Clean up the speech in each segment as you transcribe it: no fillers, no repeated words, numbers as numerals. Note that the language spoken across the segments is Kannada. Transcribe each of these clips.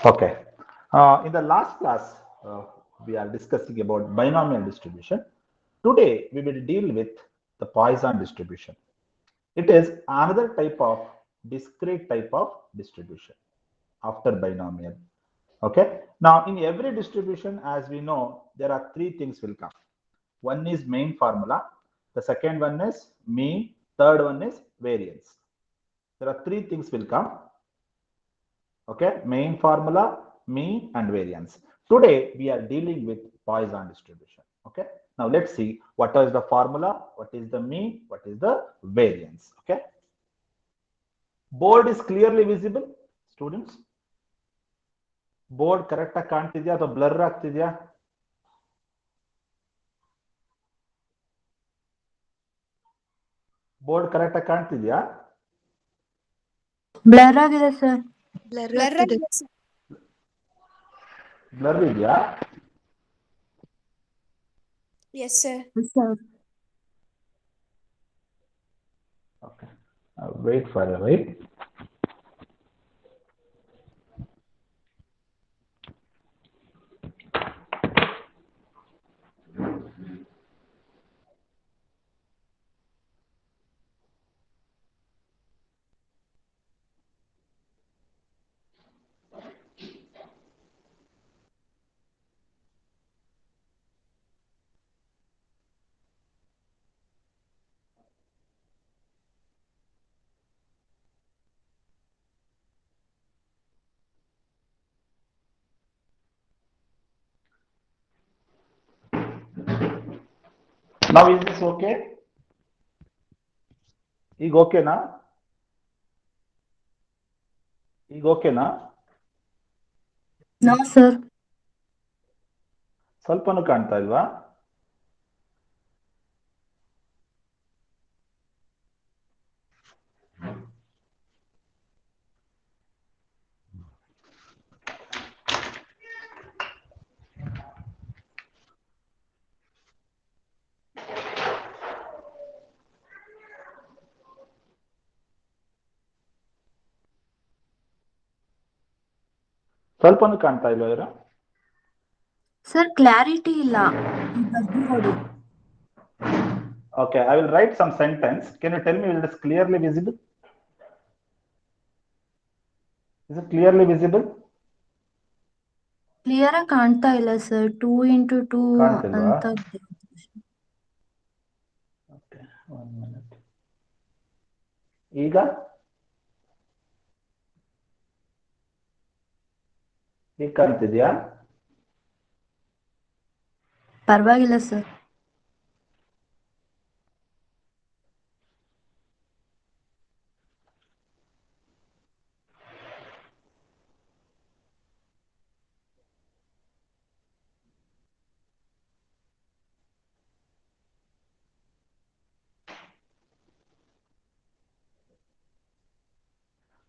Okay. In the last class, we are discussing about binomial distribution. Today, we will deal with the Poisson distribution. It is another type of discrete type of distribution after binomial. Okay. Now, in every distribution, as we know, there are three things will come. One is main formula. The second one is mean. Third one is variance. There are three things will come. Okay, main formula, mean and variance. Today we are dealing with Poisson distribution. Okay, now let's see what is the formula, what is the mean, what is the variance. Okay, board is clearly visible, students. Board correct ಕಾಣ್ತಿದ್ಯಾ ಅಥವಾ ಬ್ಲರ್ ಆಗ್ತಿದ್ಯಾ? ಬೋರ್ಡ್ ಕರೆಕ್ಟ್ ಆಗಿ ಕಾಣ್ತಿದ್ಯಾ? ಬ್ಲರ್ ಆಗಿದೆ ಸರ್. ಬ್ಲರ್ ಆಗಿದೆ ಸರ್. ಬ್ಲರ್ ಇದೆಯಾ? Yes sir. Sir Okay, wait for a while. Now is this okay? ಈಗ ಓಕೆನಾ? ಈಗ ಓಕೆನಾ? No sir. ಸ್ವಲ್ಪನೂ ಕಾಣ್ತಾ ಇಲ್ವಾ? ಸ್ವಲ್ಪನೂ ಕಾಣ್ತಾ ಇಲ್ವಾ ಇವರು? ಸರ್ ಕ್ಲಾರಿಟಿ ಇಲ್ಲ ಬರ್ದಿರೋದು. Okay, I will write some sentence. Can you tell me if it is clearly visible? Is it clearly visible? Clear ಆಗಿ ಕಾಣ್ತಾ ಇಲ್ಲ ಸರ್. 2x2 ಕಾಣ್ತಿಲ್ವಾ? ಅಂತ. Okay, 1 minute. ಈಗ ಈಗ ಕಾಣ್ತಿದ್ಯಾ? ಪರವಾಗಿಲ್ಲ ಸರ್.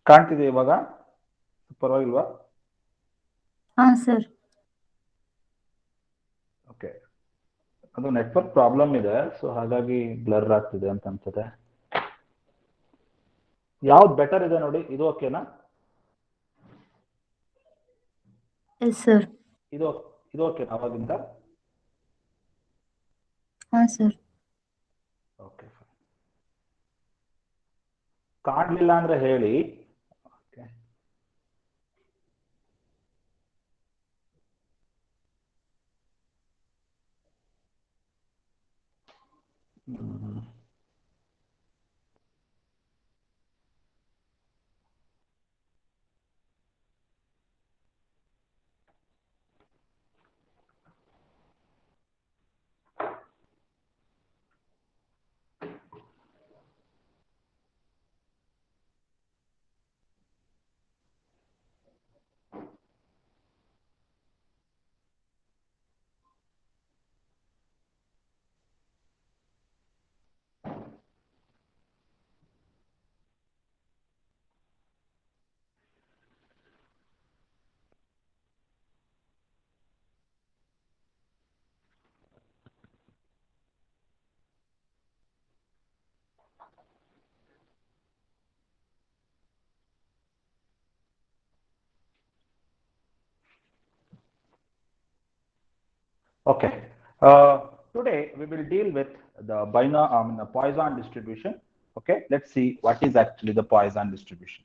ಕಾಣ್ತಿದೆ ಇವಾಗ? ಪರವಾಗಿಲ್ವಾ? ಹಾ ಸರ್. ಓಕೆ, ಅದು ನೆಟ್ವರ್ಕ್ ಪ್ರಾಬ್ಲಮ್ ಇದೆ, ಸೊ ಹಾಗಾಗಿ ಬ್ಲರ್ ಆಗ್ತಿದೆ ಅಂತ ಅನ್ಸುತ್ತೆ. ಯಾವ್ದು ಬೆಟರ್ ಇದೆ ನೋಡಿ, ಇದು ಓಕೆನಾ? Yes sir. ಇದು ಇದು ಓಕೆನಾ ಅವಾಗಿಂದ? ಹಾ ಸರ್. ಓಕೆ, ಕಾಣಲಿಲ್ಲ ಅಂದ್ರೆ ಹೇಳಿ. Okay, Okay. Today we will deal with the Poisson distribution. Okay. Let's see what is actually the Poisson distribution.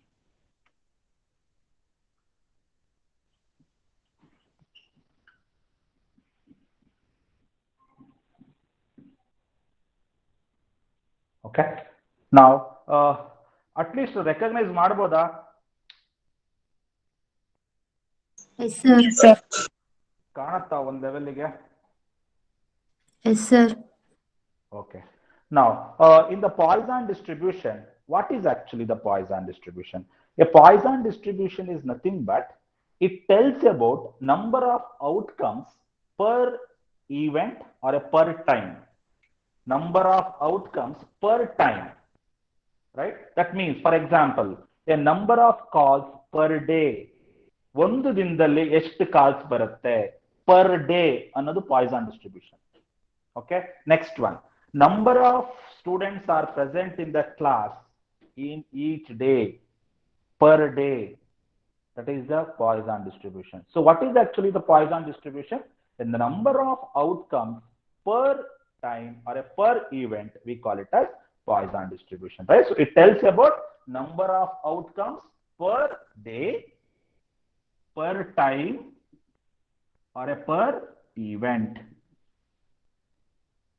Okay. Now, at least recognize ಮಾಡಬಹುದಾ? Yes, sir. ಕಾಣುತ್ತಾ ಒಂದು ಲೆವೆಲ್ಗೆ? Yes, sir. Okay. Now, in the Poisson distribution, what is actually the Poisson distribution? A Poisson distribution is nothing but it tells about number of outcomes per event or a per time. Number of outcomes per time, right? That means, for example, a number of calls per day. ಒಂದು ದಿನದಲ್ಲಿ ಎಷ್ಟು ಕಾಲ್ಸ್ ಬರುತ್ತೆ ಪರ್ ಡೇ ಅನ್ನೋದು Poisson distribution. Okay, next one. Number of students are present in the class in each day, per day. That is the Poisson distribution. So what is actually the Poisson distribution? In the number of outcomes per time or a per event, we call it as Poisson distribution, right? So it tells about number of outcomes per day, per time or a per event.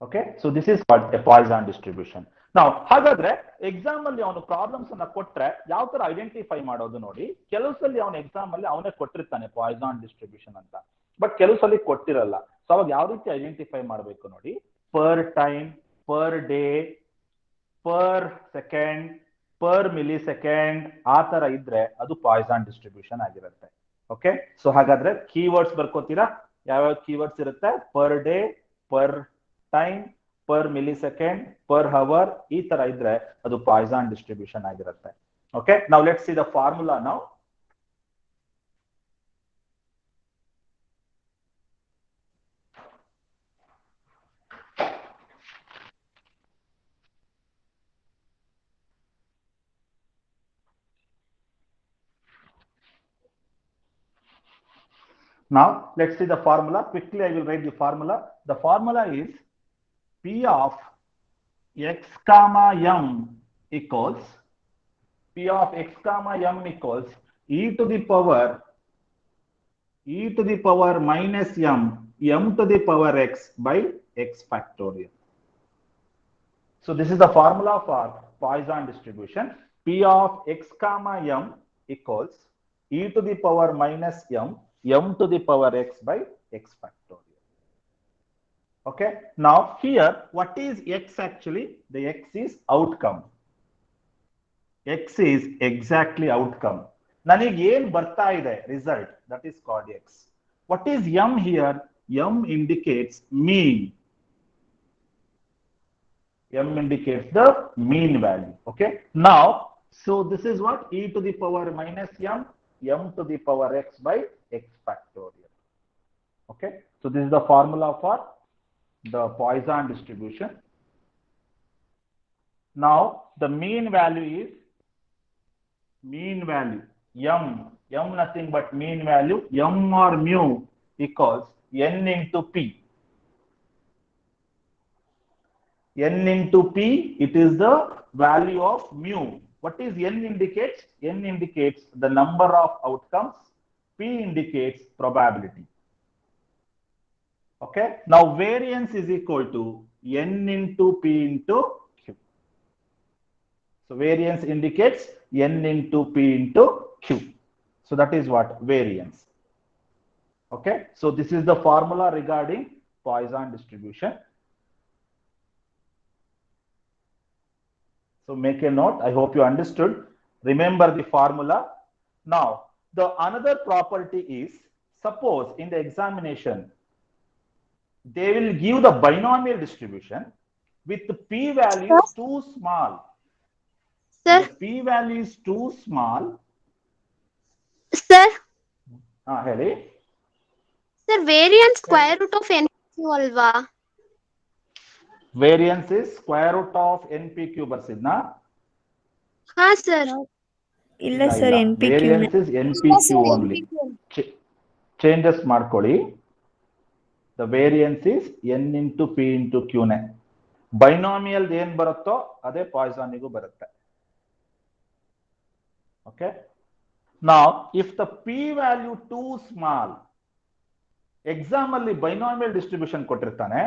Okay, so this is called a Poisson distribution. Now, ಹಾಗಾದ್ರೆ ಎಕ್ಸಾಮ್ ಅಲ್ಲಿ ಅವನು ಪ್ರಾಬ್ಲಮ್ಸ್ ಅನ್ನ ಕೊಟ್ರೆ ಯಾವ ತರ ಐಡೆಂಟಿಫೈ ಮಾಡೋದು ನೋಡಿ. ಕೆಲವು ಸಲ ಅವನ ಎಕ್ಸಾಮ್ ಅಲ್ಲಿ ಅವನೇ ಕೊಟ್ಟಿರ್ತಾನೆ ಪಾಯ್ಸಾನ್ ಡಿಸ್ಟ್ರಿಬ್ಯೂಷನ್ ಅಂತ, ಬಟ್ ಕೆಲವು ಸಲ ಕೊಟ್ಟಿರಲ್ಲ. ಸೊ ಅವಾಗ ಯಾವ ರೀತಿ ಐಡೆಂಟಿಫೈ ಮಾಡಬೇಕು ನೋಡಿ. Per time, per day, per second, per milli second ಆ ತರ ಇದ್ರೆ ಅದು ಪಾಯ್ಸಾನ್ ಡಿಸ್ಟ್ರಿಬ್ಯೂಷನ್ ಆಗಿರುತ್ತೆ. ಓಕೆ, ಸೊ ಹಾಗಾದ್ರೆ ಕೀವರ್ಡ್ಸ್ ಬರ್ಕೋತೀರಾ? ಯಾವ್ಯಾವ ಕೀವರ್ಡ್ಸ್ ಇರುತ್ತೆ? Per day, per time, per milli second, per hour ಈ ತರ ಇದ್ರೆ ಅದು ಪಾಯ್ಸನ್ ಡಿಸ್ಟ್ರಿಬ್ಯೂಷನ್ ಆಗಿರುತ್ತೆ. ಓಕೆ, ನಾವು ಲೆಟ್ಸ್ ಸಿ ದ ಫಾರ್ಮುಲಾ ನಾವು. Now let's see the formula. Quickly I will write the formula. The formula is P of x comma m equals P of x comma m equals e to the power minus m to the power x by x factorial. So this is the formula for Poisson distribution. P of x comma m equals e to the power minus m to the power x by x factorial. Okay, now here what is x actually? The x is outcome. X is exactly outcome. ನನಗೆ ಏನು ಬರ್ತಾ ಇದೆ result, that is called x. What is m here? M indicates mean. M indicates the mean value. Okay, now so this is what? E to the power minus m to the power x by x factorial. Okay, so this is the formula for the Poisson distribution. Now the mean value is m nothing but mean value, m or mu equals n into p. N into p, it is the value of mu. What is n indicates? N indicates the number of outcomes, p indicates probability. Okay, now variance is equal to n into p into q. So variance indicates n into p into q. So that is what? Variance. Okay, so this is the formula regarding Poisson distribution. So make a note. I hope you understood. Remember the formula. Now, the another property is, suppose in the examination, they will give the binomial distribution with the p value too small. Sir. The p value is too small. Sir. ಹೇಳಿ. Sir, variance square root of NQ alva. Variance is square root of npq ಬರ್ಸಿದ್ನಾ? ಹಾ sir. ಇಲ್ಲ sir, NPQ. Variance is npq only. Changes ಮಾಡ್ಕೊಳ್ಳಿ. The variance is n into p into q ನೇ. ಬೈನಾಮಿಯಲ್ ಏನ್ ಬರುತ್ತೋ ಅದೇ ಪಾಯ್ಸನ್ನಿಗೂ ಬರುತ್ತೆ. Okay. Now, if the p value too small, exam ಅಲ್ಲಿ ಬೈನಾಮಿಯಲ್ ಡಿಸ್ಟ್ರಿಬ್ಯೂಷನ್ ಕೊಟ್ಟಿರ್ತಾನೆ,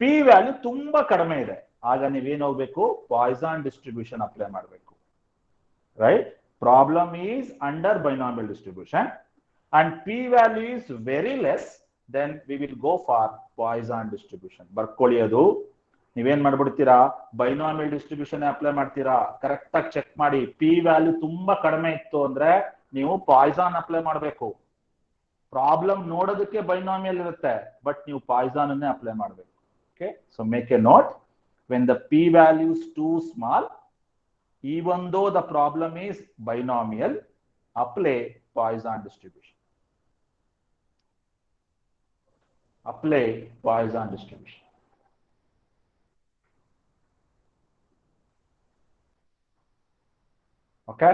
p ವ್ಯಾಲ್ಯೂ ತುಂಬಾ ಕಡಿಮೆ ಇದೆ, ಆಗ ನೀವೇನ್ ಹೋಗ್ಬೇಕು, ಪಾಯ್ಸನ್ ಡಿಸ್ಟ್ರಿಬ್ಯೂಷನ್ ಅಪ್ಲೈ ಮಾಡಬೇಕು. Right? Problem is under binomial distribution and p value is very less, then we will go for Poisson distribution. ಬರ್ಕೊಳ್ಳಿ ಅದು. ನೀವೇನ್ ಮಾಡ್ಬಿಡ್ತೀರಾ, ಬೈನಾಮಿಯಲ್ ಡಿಸ್ಟ್ರಿಬ್ಯೂಷನ್ ಅಪ್ಲೈ ಮಾಡ್ತೀರಾ, ಕರೆಕ್ಟ್ ಆಗಿ ಚೆಕ್ ಮಾಡಿ. p ವ್ಯಾಲ್ಯೂ ತುಂಬಾ ಕಡಿಮೆ ಇತ್ತು ಅಂದ್ರೆ ನೀವು ಪಾಯ್ಸನ್ ಅಪ್ಲೈ ಮಾಡಬೇಕು. ಪ್ರಾಬ್ಲಮ್ ನೋಡೋದಕ್ಕೆ ಬೈನಾಮಿಯಲ್ ಇರುತ್ತೆ, ಬಟ್ ನೀವು ಪಾಯ್ಸನ್ ಅನ್ನೇ ಅಪ್ಲೈ ಮಾಡಬೇಕು. Okay, so make A note, when the p value is too small, even though the problem is binomial, apply Poisson distribution. Apply Poisson distribution. Okay,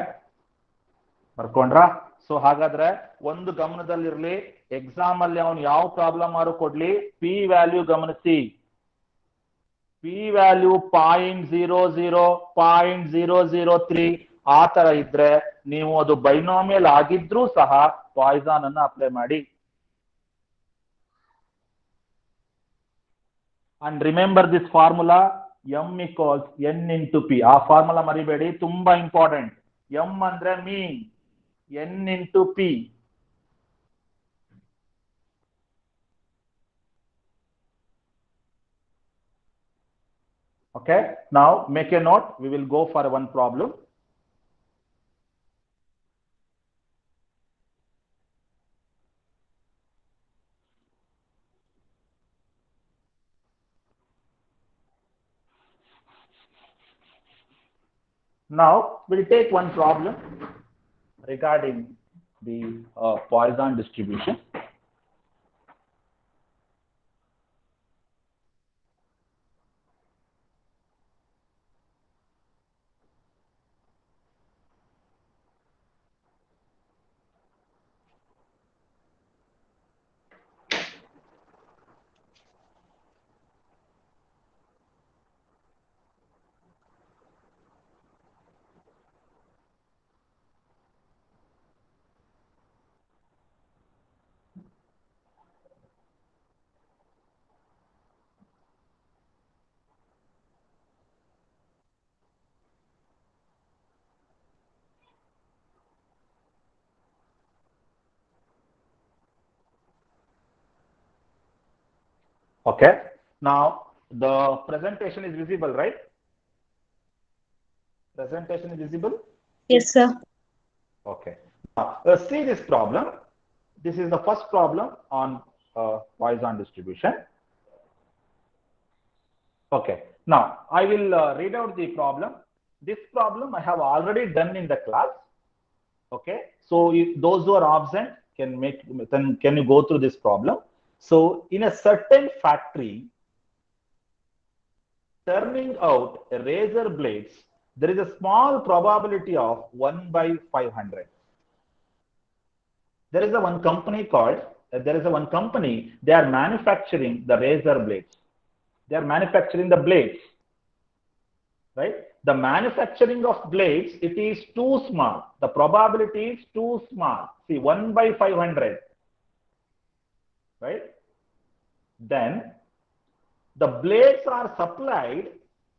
ಬರ್ಕೊಂಡ್ರಾ? ಸೊ ಹಾಗಾದ್ರೆ ಒಂದು ಗಮನದಲ್ಲಿರ್ಲಿ, ಎಕ್ಸಾಮ್ ಅಲ್ಲಿ ಅವನು ಯಾವ ಪ್ರಾಬ್ಲಮ್ ಆದ್ರೂ ಕೊಡ್ಲಿ, ಪಿ ವ್ಯಾಲ್ಯೂ ಗಮನಿಸಿ. ಪಿ ವ್ಯಾಲ್ಯೂ 0.00, 0.003 ಆ ತರ ಇದ್ರೆ ನೀವು ಅದು ಬೈನಾಮಿಯಲ್ ಆಗಿದ್ರೂ ಸಹ ಪಾಯ್ಸನ್ ಅನ್ನ ಅಪ್ಲೈ ಮಾಡಿ. And remember this formula, m equals n into p. ಆ ಫಾರ್ಮುಲಾ ಮರಿಬೇಡಿ, ತುಂಬಾ ಇಂಪಾರ್ಟೆಂಟ್. m ಅಂದ್ರೆ ಮೀನ್, n into p. Okay, now make a note, we will go for one problem. Now we'll take one problem regarding the Poisson distribution. Okay, now the presentation is visible, right? Presentation is visible? Yes, sir. Okay. Now, see this problem. This is the first problem on Poisson distribution. Okay. Now, I will read out the problem. This problem I have already done in the class. Okay. So, if those who are absent can you go through this problem? So, in a certain factory, turning out razor blades, there is a small probability of 1 by 500. There is a one company called, they are manufacturing the razor blades. They are manufacturing the blades, right? The manufacturing of blades, it is too small. The probability is too small. See, 1 by 500, right? Then the blades are supplied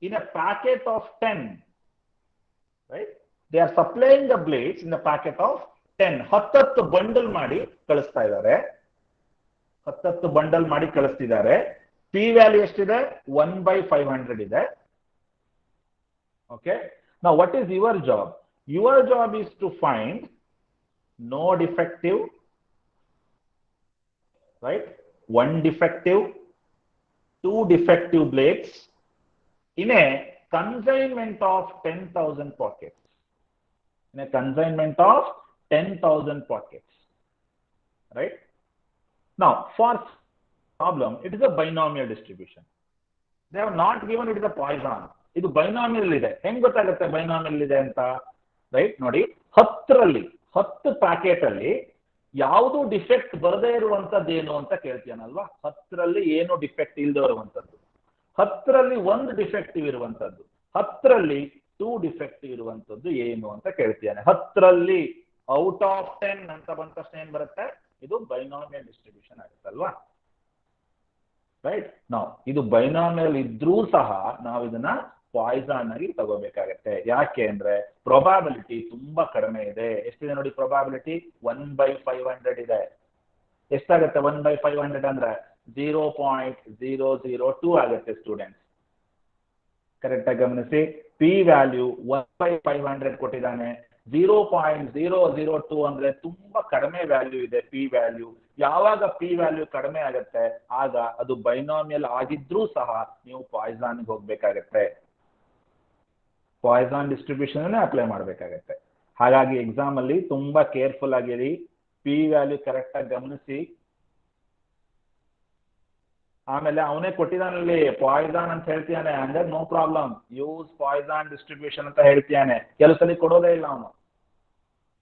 in a packet of 10, right? They are supplying the blades in a packet of 10. 10 bundle ಮಾಡಿ ಕಳಿಸ್ತಾ ಇದ್ದಾರೆ. 10 bundle ಮಾಡಿ ಕಳಿಸ್ತಿದ್ದಾರೆ. P value ಎಷ್ಟಿದೆ? 1 by 500 ಇದೆ. Okay. Now what is your job? Your job is to find no defective, right? 1 defective, 2 defective blades in a consignment of 10,000 pockets. In a consignment of 10,000 pockets, right? Now, for problem, it is a binomial distribution. They have not given it is a Poisson. It is binomial ಇದೆ. ಹೆಂಗ್ ಗೊತ್ತಾಗುತ್ತೆ binomial ಇದೆ ಅಂತ? Right? ನೋಡಿ, 10 ಪ್ಯಾಕೆಟ್ ಅಲ್ಲಿ ಯಾವುದು ಡಿಫೆಕ್ಟ್ ಬರದೇ ಇರುವಂತದ್ದು ಏನು ಅಂತ ಕೇಳ್ತೀಯನಲ್ವಾ. 10ರಲ್ಲಿ ಏನು ಡಿಫೆಕ್ಟ್ ಇಲ್ಲದೆ ಇರುವಂತದ್ದು, 10ರಲ್ಲಿ 1 ಡಿಫೆಕ್ಟಿವ್ ಇರುವಂತದ್ದು, 10ರಲ್ಲಿ 2 ಡಿಫೆಕ್ಟಿವ್ ಇರುವಂತದ್ದು ಏನು ಅಂತ ಕೇಳ್ತೀಯಾನೆ. 10ರಲ್ಲಿ ಔಟ್ ಆಫ್ 10 ಅಂತ ಬಂದ ತಕ್ಷಣ ಏನ್ ಬರುತ್ತೆ, ಇದು ಬೈನಾಮಿಯಲ್ ಡಿಸ್ಟ್ರಿಬ್ಯೂಷನ್ ಆಗುತ್ತಲ್ವಾ. ರೈಟ್. ನಾವು ಇದು ಬೈನಾಮಿಯಲ್ ಇದ್ರೂ ಸಹ ನಾವು ಇದನ್ನ ಪಾಯ್ಸನ್ ಆಗಿ ತಗೋಬೇಕಾಗತ್ತೆ. ಯಾಕೆ ಅಂದ್ರೆ ಪ್ರೊಬಾಬಿಲಿಟಿ ತುಂಬಾ ಕಡಿಮೆ ಇದೆ. ಎಷ್ಟಿದೆ ನೋಡಿ ಪ್ರೊಬಾಬಿಲಿಟಿ, 1/500 ಇದೆ. ಎಷ್ಟಾಗತ್ತೆ 1/500 ಅಂದ್ರೆ 0.002 ಆಗುತ್ತೆ ಸ್ಟೂಡೆಂಟ್ಸ್. ಕರೆಕ್ಟ್ ಆಗಿ ಗಮನಿಸಿ. ಪಿ ವ್ಯಾಲ್ಯೂ 1/500 ಕೊಟ್ಟಿದ್ದಾನೆ. 0.002 ಅಂದ್ರೆ ತುಂಬಾ ಕಡಿಮೆ ವ್ಯಾಲ್ಯೂ ಇದೆ ಪಿ ವ್ಯಾಲ್ಯೂ. ಯಾವಾಗ ಪಿ ವ್ಯಾಲ್ಯೂ ಕಡಿಮೆ ಆಗತ್ತೆ ಆಗ ಅದು ಬೈನಾಮಿಯಲ್ ಆಗಿದ್ರೂ ಸಹ ನೀವು ಪಾಯ್ಸನ್ಗೆ ಹೋಗ್ಬೇಕಾಗತ್ತೆ, ಪಾಯ್ಸನ್ ಡಿಸ್ಟ್ರಿಬ್ಯೂಷನ್ ಅಪ್ಲೈ ಮಾಡ್ಬೇಕಾಗತ್ತೆ. ಹಾಗಾಗಿ ಎಕ್ಸಾಮ್ ಅಲ್ಲಿ ತುಂಬಾ ಕೇರ್ಫುಲ್ ಆಗಿರಿ, ಪಿ ವ್ಯಾಲ್ಯೂ ಕರೆಕ್ಟ್ ಆಗಿ ಗಮನಿಸಿ. ಆಮೇಲೆ ಅವನೇ ಕೊಟ್ಟಿದ್ದಾನಲ್ಲಿ ಪಾಯ್ಸನ್ ಅಂತ ಹೇಳ್ತಿಯಾನೆ ಅಂದ್ರೆ no problem, use Poisson distribution ಅಂತ ಹೇಳ್ತಿಯಾನೆ. ಕೆಲವು ಸಲ ಕೊಡೋದೇ ಇಲ್ಲ ಅವನು,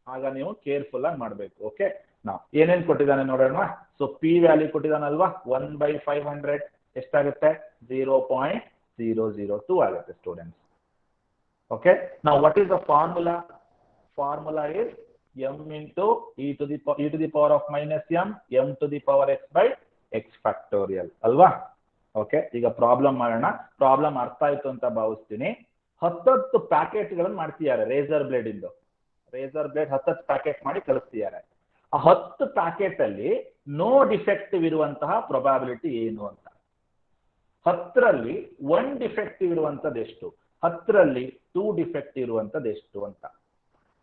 ಆಗ ನೀವು ಕೇರ್ಫುಲ್ ಆಗಿ ಮಾಡ್ಬೇಕು. ಓಕೆ, ನಾವು ಏನೇನ್ ಕೊಟ್ಟಿದ್ದಾನೆ ನೋಡೋಣ. ಸೊ ಪಿ ವ್ಯಾಲ್ಯೂ ಕೊಟ್ಟಿದ್ದಾನಲ್ವಾ 1/500 ಎಷ್ಟಾಗುತ್ತೆ 0.002 ಆಗುತ್ತೆ ಸ್ಟೂಡೆಂಟ್ಸ್. ಓಕೆ, ನಾವು what is the formula? Formula is m into e to the power of minus m to the power x by x factorial ಅಲ್ವಾ. ಓಕೆ, ಈಗ ಪ್ರಾಬ್ಲಮ್ ಮಾಡೋಣ. ಪ್ರಾಬ್ಲಮ್ ಅರ್ಥ ಆಯ್ತು ಅಂತ ಭಾವಿಸ್ತೀನಿ. 10 ಪ್ಯಾಕೆಟ್ಗಳನ್ನು ಮಾಡ್ತಿದ್ದಾರೆ ರೇಸರ್ ಬ್ಲೇಡ್ ಇಂದು. ರೇಸರ್ ಬ್ಲೇಡ್ 10 ಪ್ಯಾಕೆಟ್ ಮಾಡಿ ಕಳಿಸ್ತಿದ್ದಾರೆ. ಆ 10 ಪ್ಯಾಕೆಟ್ ಅಲ್ಲಿ ನೋ ಡಿಫೆಕ್ಟಿವ್ ಇರುವಂತಹ ಪ್ರೊಬಾಬಿಲಿಟಿ ಏನು ಅಂತ. 10ರಲ್ಲಿ 1 ಡಿಫೆಕ್ಟಿವ್ ಇರುವಂತದ್ದು ಎಷ್ಟು, 10ರಲ್ಲಿ 2 ಡಿಫೆಕ್ಟಿವ್ ಇರುವಂತದ್ದು ಎಷ್ಟು ಅಂತ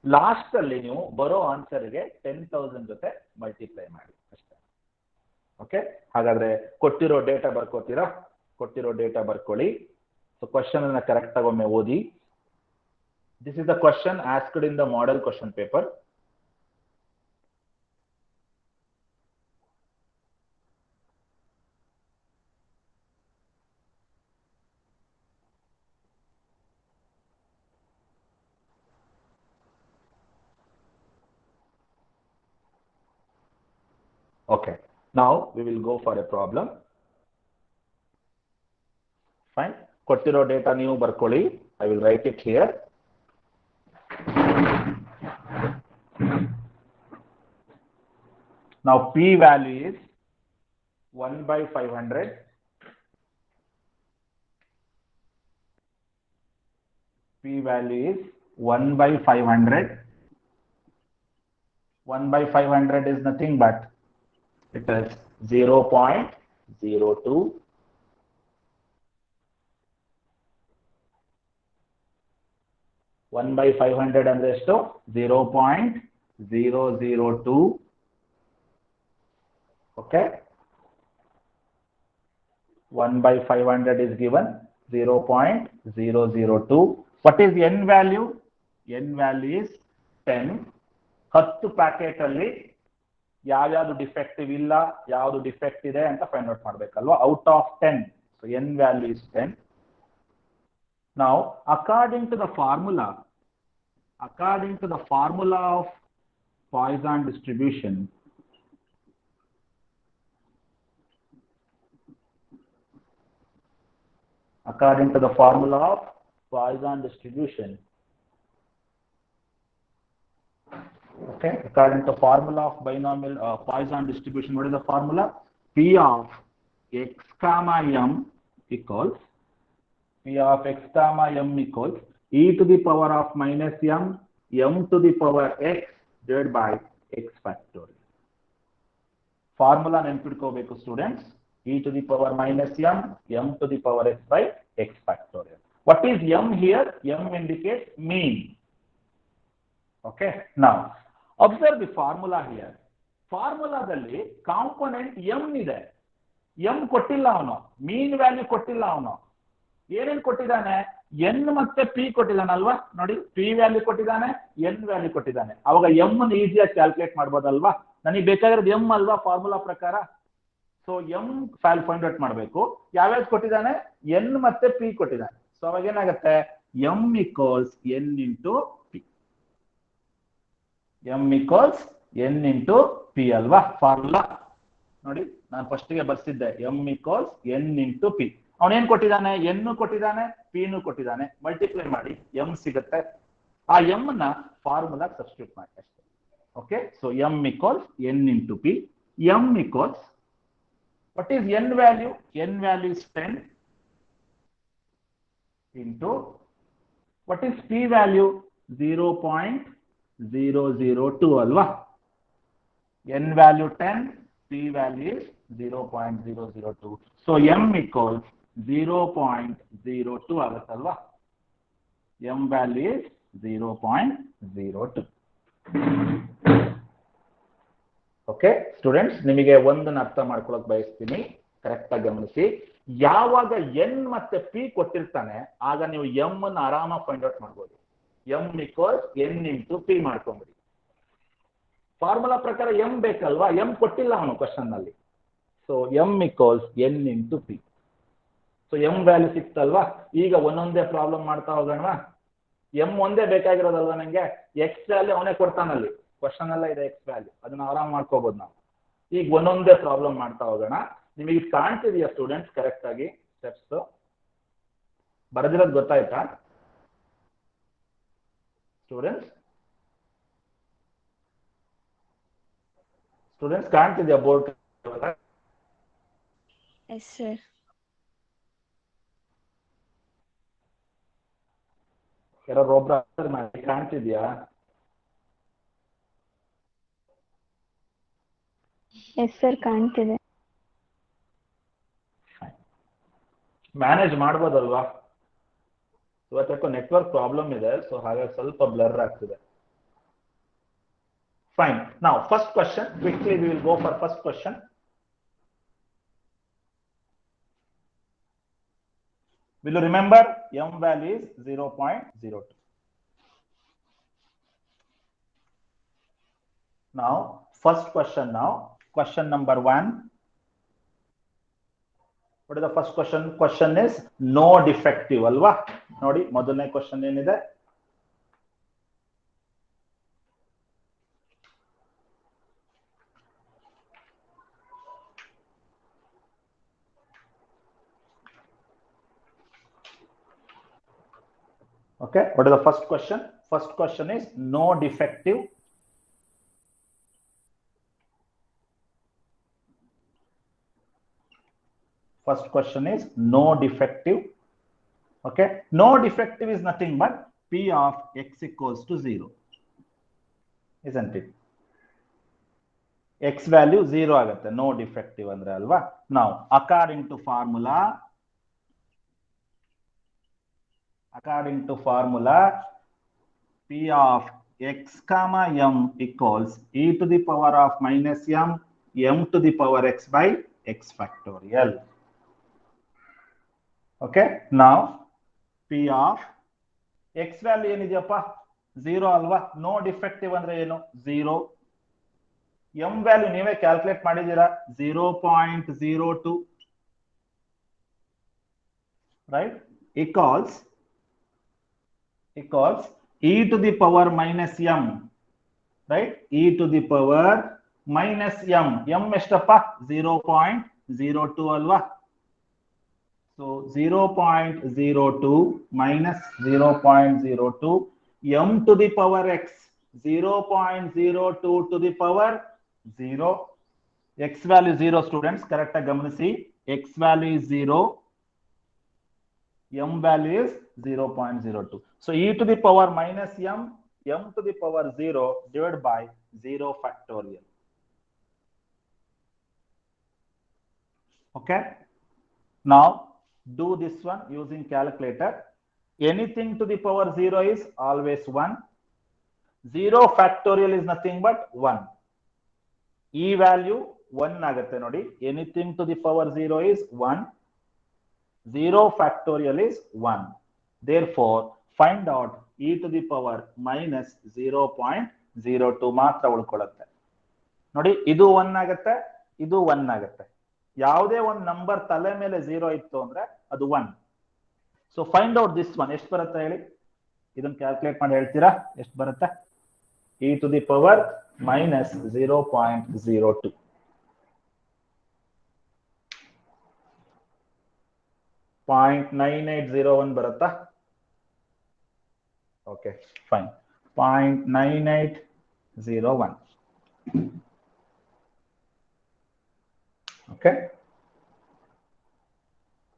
ಲಾಸ್ಟ್ ಅಲ್ಲಿ ನೀವು ಬರೋ ಆನ್ಸರ್ಗೆ 10,000 ಜೊತೆ ಮಲ್ಟಿಪ್ಲೈ ಮಾಡಿ ಅಷ್ಟೇ. ಓಕೆ, ಹಾಗಾದ್ರೆ ಕೊಟ್ಟಿರೋ ಡೇಟಾ ಬರ್ಕೋತೀರಾ? ಕೊಟ್ಟಿರೋ ಡೇಟಾ ಬರ್ಕೊಳ್ಳಿ. ಸೊ ಕ್ವಶನ್ ಅನ್ನ ಕರೆಕ್ಟ್ ಆಗಿ ಒಮ್ಮೆ ಓದಿ. This is the question asked in the model question paper. Okay, now we will go for a problem. Fine. ಕೊಟ್ಟಿರೋ ಡೇಟಾ ನೀವು ಬರ್ಕೊಳ್ಳಿ. I will write it here. Now P value is 1/500. P value is 1/500. 1/500 is nothing but it is 0.02. One by 500 ಅಂದ್ರೆ ಎಷ್ಟು 0.002. Okay, 1/500 is given 0.002. What is n value? N value is 10. 10 packet ಅಲ್ಲಿ ಯಾವ್ಯಾವ್ದು ಡಿಫೆಕ್ಟಿವ್ ಇಲ್ಲ, ಯಾವ್ದು ಡಿಫೆಕ್ಟ್ ಇದೆ ಅಂತ ಫೈಂಡ್ ಔಟ್ ಮಾಡ್ಬೇಕಲ್ವಾ. Out of 10, so n value is 10. Now according to the formula of Poisson distribution, according to the formula of Poisson distribution, okay, according to formula of binomial Poisson distribution, what is the formula? P of x comma m equals e to the power of minus m to the power x divided by x factorial. Formula ನೆನಪಿಟ್ಕೋಬೇಕು students. e to the power minus m to the power x by x factorial. What is m here? M indicates mean. Okay, now observe the formula here. ಫಾರ್ಮುಲಾದಲ್ಲಿ ಕಾಂಪೊನೆಂಟ್ m ಇದೆ. m ಕೊಟ್ಟಿಲ್ಲ ಅವನು, ಮೀನ್ ವ್ಯಾಲ್ಯೂ ಕೊಟ್ಟಿಲ್ಲ ಅವನು. ಏನೇನು ಕೊಟ್ಟಿದ್ದಾನೆ? n ಮತ್ತೆ p ಕೊಟ್ಟಿದ್ದಾನಲ್ವಾ. ನೋಡಿ, p ವ್ಯಾಲ್ಯೂ ಕೊಟ್ಟಿದ್ದಾನೆ, n ವ್ಯಾಲ್ಯೂ ಕೊಟ್ಟಿದ್ದಾನೆ. ಅವಾಗ m ಅನ್ನು ಈಸಿಯಾಗಿ ಕ್ಯಾಲ್ಕುಲೇಟ್ ಮಾಡ್ಬೋದಲ್ವಾ. ನನಗೆ ಬೇಕಾಗಿರೋದು m ಅಲ್ವಾ ಫಾರ್ಮುಲಾ ಪ್ರಕಾರ. ಸೊ m ಫೈಂಡ್ ಔಟ್ ಮಾಡಬೇಕು. ಯಾವ್ಯಾವ್ದು ಕೊಟ್ಟಿದ್ದಾನೆ? n ಮತ್ತೆ p ಕೊಟ್ಟಿದ್ದಾನೆ. ಸೊ ಅವಾಗ ಏನಾಗುತ್ತೆ? m equals n into p. m equals n into p. P ಅಲ್ವಾ ಫಾರ್ಮುಲಾ ನೋಡಿ. ನಾನು ಫಸ್ಟ್ ಗೆ ಬರ್ಸಿದ್ದೆ m equals n into P. ಅವನೇನ್ ಕೊಟ್ಟಿದ್ದಾನೆ, n ಕೊಟ್ಟಿದ್ದಾನೆ, p ನು ಕೊಟ್ಟಿದ್ದಾನೆ. ಮಲ್ಟಿಪ್ಲೈ ಮಾಡಿ m ಸಿಗುತ್ತೆ. ಆ m ನ ಫಾರ್ಮುಲಾ ಸಬ್ಸ್ಟಿಟ್ಯೂಟ್ ಮಾಡಿ ಅಷ್ಟೇ. Okay, so m equals n into P. m equals what is n value? N value is 10 into what is p value? 0.002 alva. N value 10, p value is 0.002. So m equals 0.02 agutte alva. M value is 0.02. Okay students, ನಿಮಗೆ ಒಂದನ್ನು ಅರ್ಥ ಮಾಡ್ಕೊಳಕ್ ಬಯಸ್ತೀನಿ, ಕರೆಕ್ಟ್ ಆಗಿ ಗಮನಿಸಿ. ಯಾವಾಗ n ಮತ್ತೆ p ಕೊಟ್ಟಿರ್ತಾನೆ ಆಗ ನೀವು m ಅನ್ನು ಆರಾಮಾಗಿ ಫೈಂಡ್ ಔಟ್ ಮಾಡ್ಬೋದು. m equals n into p ಮಾಡ್ಕೊಂಡ್ಬಿಡಿ. ಫಾರ್ಮುಲಾ ಪ್ರಕಾರ m ಬೇಕಲ್ವಾ, m ಕೊಟ್ಟಿಲ್ಲ ಅವನು ಕ್ವಶನ್ ನಲ್ಲಿ. So m equals n into p. So m value ಸಿಕ್ತಲ್ವಾ. ಈಗ ಒಂದೊಂದೇ ಪ್ರಾಬ್ಲಮ್ ಮಾಡ್ತಾ ಹೋಗೋಣ. m ಒಂದೇ ಬೇಕಾಗಿರೋದಲ್ವಾ ನಂಗೆ, x ವ್ಯಾಲ್ಯೂ ಅವನೇ ಕೊಡ್ತಾನಲ್ಲಿ. ಕ್ವಶನ್ ಎಲ್ಲ ಇದೆ ಎಕ್ಸ್ ವ್ಯಾಲ್ಯೂ, ಅದನ್ನ ಆರಾಮ್ ಮಾಡ್ಕೋಬಹುದು ನಾವು. ಈಗ ಒಂದೊಂದೇ ಪ್ರಾಬ್ಲಮ್ ಮಾಡ್ತಾ ಹೋಗೋಣ. ನಿಮಗೆ ಕಾಣ್ತಿದೆಯಾ ಸ್ಟೂಡೆಂಟ್ಸ್ ಕರೆಕ್ಟ್ ಆಗಿ ಸ್ಟೆಪ್ಸ್ ಬರೆದಿರೋದು ಗೊತ್ತಾಯ್ತಾ ಸ್ಟೂಡೆಂಟ್ಸ್? ಸ್ಟೂಡೆಂಟ್ಸ್ ಕಾಣ್ತಿದ್ಯಾ ಬೋರ್ಡ್? Yes sir. ಯಾರೋ ಒಬ್ರು ಮಾಡಿ ಕಾಣ್ತಿದ್ಯಾ? ಎಸ್ ಸರ್, ಕಾಣ್ತಿದೆ. ಮ್ಯಾನೇಜ್ ಮಾಡ್ಬೋದಲ್ವಾ? ಇವತ್ತು ನೆಟ್ವರ್ಕ್ ಪ್ರಾಬ್ಲಮ್ ಇದೆ, ಸೊ ಹಾಗಾಗಿ ಸ್ವಲ್ಪ ಬ್ಲರ್ ಆಗ್ತಿದೆ. Fine. Now first question, quickly we will go for first question. Will you remember m value is 0.02. Now first question, now question number 1. What is the first question? Question is no defective alva. Nodi ಮೊದಲನೇ question ಏನಿದೆ? Okay, what is the first question? First question is no defective. First question is no defective. Okay, no defective is nothing but p of x equals to 0, isn't it? X value 0 agutte, no defective andre alva. Now according to formula p of x comma m equals e to the power of minus m to the power x by x factorial. Okay, now p of x value ಏನಿದೆಯಪ್ಪ 0 ಅಲ್ವಾ. ನೋ ಡಿಫೆಕ್ಟಿವ್ ಅಂದ್ರೆ ಏನು? 0. m ವ್ಯಾಲ್ಯೂ ನೀವೇ ಕ್ಯಾಲ್ಕುಲೇಟ್ ಮಾಡಿದೀರಾ, 0.02, right? equals e to the power minus m, right? e to the power minus m ಎಷ್ಟಪ್ಪ? 0.02 ಅಲ್ವಾ. So 0.02 minus 0.02 m to the power x, 0.02 to the power 0. X value 0 students, correct ಆಗಿ ಗಮನಿಸಿ. X value is 0, m value is 0.02. So e to the power minus m to the power 0 divided by 0 factorial. Okay, now do this one using calculator. Anything to the power 0 is always 1. 0 factorial is nothing but 1. E value 1 agutte nodi. Anything to the power 0 is 1. 0 factorial is 1. Therefore find out e to the power minus 0.02 ಮಾತ್ರ ಉಳ್ಕೊಳ್ಳುತ್ತೆ ನೋಡಿ. ಇದು 1 ಆಗುತ್ತೆ, ಇದು 1 ಆಗುತ್ತೆ. ಯಾವುದೇ ಒಂದು ನಂಬರ್ ತಲೆ ಮೇಲೆ 0 ಇತ್ತು ಅಂದ್ರೆ ಅದು 1. So find out this one. ಎಷ್ಟು ಬರುತ್ತೆ ಹೇಳಿ? ಇದನ್ನ ಕ್ಯಾಲ್ಕುಲೇಟ್ ಮಾಡಿ ಹೇಳ್ತೀರಾ ಎಷ್ಟು ಬರುತ್ತೆ? e to the power minus 0.02. .9801 ಬರುತ್ತಾ? Okay, fine. 0.9801. Okay.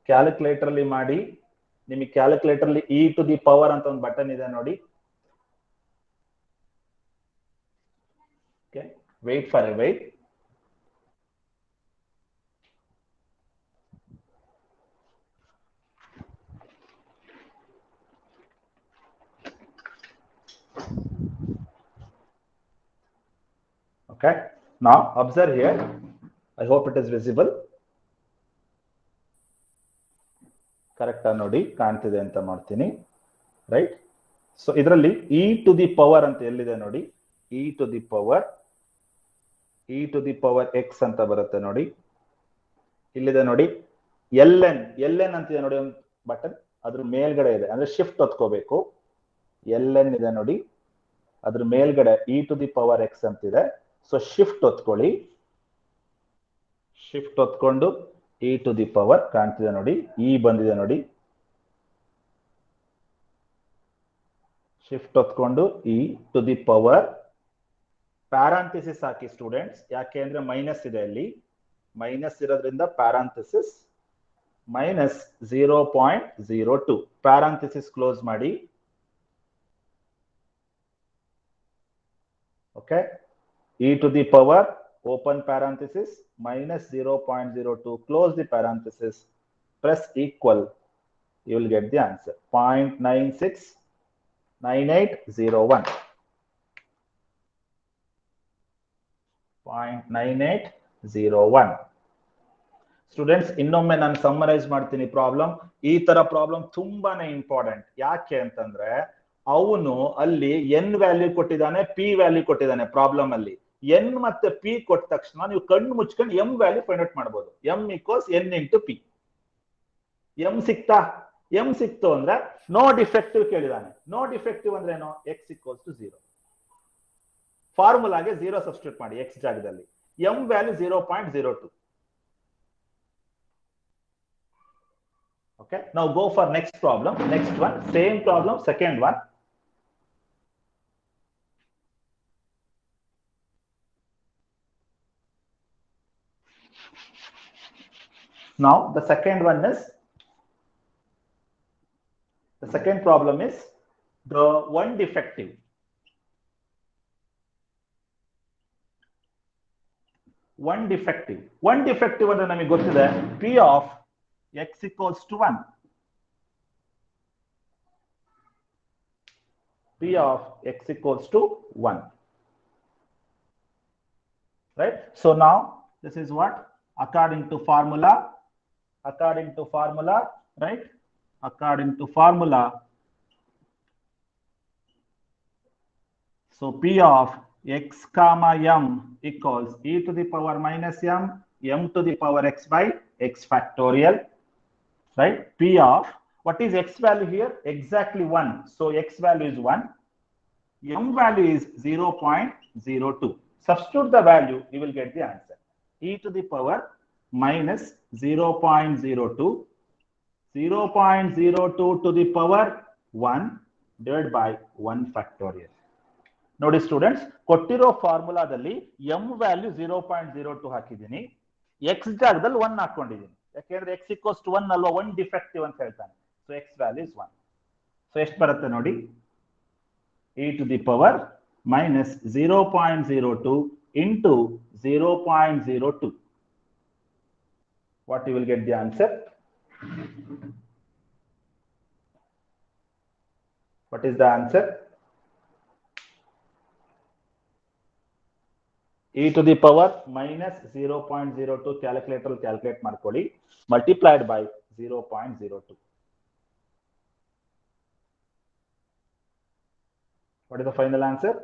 ಕ್ಯಾಲ್ಕುಲೇಟರ್ ಅಲ್ಲಿ ಮಾಡಿ. ನಿಮಗೆ ಕ್ಯಾಲ್ಕುಲೇಟರ್ ಅಲ್ಲಿ e to the power ಅಂತ ಒಂದು ಬಟನ್ ಇದೆ ನೋಡಿ. Okay, wait for a wait. Okay, now observe here. I hope it is visible. Correct ನೋಡಿ ಕಾಣ್ತಿದೆ ಅಂತ ಮಾಡ್ತೀನಿ, ರೈಟ್. ಸೊ ಇದರಲ್ಲಿ e to the power ಅಂತ ಎಲ್ಲಿದೆ ನೋಡಿ, e to the power x ಅಂತ ಬರುತ್ತೆ ನೋಡಿ, ಇಲ್ಲಿದೆ ನೋಡಿ. ln ಅಂತಿದೆ ನೋಡಿ ಒಂದು ಬಟನ್, ಅದ್ರ ಮೇಲ್ಗಡೆ ಇದೆ, ಅಂದ್ರೆ ಶಿಫ್ಟ್ ಒತ್ಕೋಬೇಕು. ln ಇದೆ ನೋಡಿ, ಅದ್ರ ಮೇಲ್ಗಡೆ e to the power x ಅಂತಿದೆ. ಸೊ ಶಿಫ್ಟ್ ಒತ್ಕೊಳ್ಳಿ, ಶಿಫ್ಟ್ ಒತ್ಕೊಂಡು e to the power ಕಾಣ್ತಿದೆ ನೋಡಿ, e ಬಂದಿದೆ ನೋಡಿ. ಶಿಫ್ಟ್ ಒತ್ಕೊಂಡು e to the power parenthesis ಹಾಕಿ ಸ್ಟೂಡೆಂಟ್ಸ್, ಯಾಕೆ ಅಂದ್ರೆ ಮೈನಸ್ ಇದೆ ಅಲ್ಲಿ, ಮೈನಸ್ ಇರೋದ್ರಿಂದ ಪ್ಯಾರಾಂಥಿಸಿಸ್ minus 0.02. ಪ್ಯಾರಾಂಥಿಸಿಸ್ ಕ್ಲೋಸ್ ಮಾಡಿ. Okay, e to the power open parenthesis minus 0.02, close the parenthesis, press equal, you will get the answer 0.969801. 0.9801. Students ಇನ್ನೊಮ್ಮೆ ನಾನು ಸಮ್ಮರೈಸ್ ಮಾಡ್ತೀನಿ ಪ್ರಾಬ್ಲಮ್. ಈ ತರ ಪ್ರಾಬ್ಲಮ್ ತುಂಬಾನೇ ಇಂಪಾರ್ಟೆಂಟ್. ಯಾಕೆ ಅಂತಂದ್ರೆ ಅವನು ಅಲ್ಲಿ ಎನ್ ವ್ಯಾಲ್ಯೂ ಕೊಟ್ಟಿದ್ದಾನೆ, ಪಿ ವ್ಯಾಲ್ಯೂ ಕೊಟ್ಟಿದ್ದಾನೆ ಪ್ರಾಬ್ಲಮ್ ಅಲ್ಲಿ. ಎನ್ ಮತ್ತೆ ಪಿ ಕೊಟ್ಟ ತಕ್ಷಣ ನೀವು ಕಣ್ಣು ಮುಚ್ಕೊಂಡು ಎಂ ವ್ಯಾಲ್ಯೂ ಫೈಂಡ್ ಔಟ್ ಮಾಡಬಹುದು. M equals N into P. M ಸಿಕ್ತಾ? ಎಂ ಸಿಕ್ತು ಅಂದ್ರೆ ನೋ ಡಿಫೆಕ್ಟಿವ್ ಕೇಳಿದಾನೆ. ನೋ ಡಿಫೆಕ್ಟಿವ್ ಅಂದ್ರೆ ಏನು? X equals to 0. ಫಾರ್ಮುಲಾಗೆ 0 ಸಬ್ಸ್ಟಿಟ್ಯೂಟ್ ಮಾಡಿ ಎಕ್ಸ್ ಜಾಗದಲ್ಲಿ. M value 0.02. Okay, now go for next problem. Next one, same problem, second one. Now the second one is, the second problem is the one defective. One defective ಅಂದ್ರೆ ನಮಗೆ ಗೊತ್ತಿದೆ p of x equals to 1. P of x equals to 1. Right? So now this is what? According to formula, right? According to formula. So P of x comma m equals e to the power minus m to the power x by x factorial. Right? P of, what is x value here? Exactly 1. So x value is 1. M value is 0.02. Substitute the value, you will get the answer. E to the power minus 0.02. 0.02 to the power 1 divided by 1 factorial. ನೋಡಿ ಸ್ಟೂಡೆಂಟ್ಸ್, ಕೊಟ್ಟಿರೋ ಫಾರ್ಮುಲಾದಲ್ಲಿ m ವ್ಯಾಲ್ಯೂ 0.02 ಹಾಕಿದ್ದೀನಿ, x ಜಾಗದಲ್ಲಿ 1 ಹಾಕೊಂಡಿದ್ದೀನಿ. ಯಾಕೆಂದ್ರೆ x equals to 1 ಅಲ್ವಾ, 1 ಡಿಫೆಕ್ಟಿವ್ ಅಂತ ಹೇಳ್ತಾನೆ. So x value is 1. So ಎಷ್ಟು ಬರುತ್ತೆ ನೋಡಿ, e to the power minus 0.02 into 0.02. What you will get the answer? What is the answer? e to the power minus 0.02 calculator calculate ಮಾಡ್ಕೊಳ್ಳಿ, multiplied by 0.02. What is the final answer?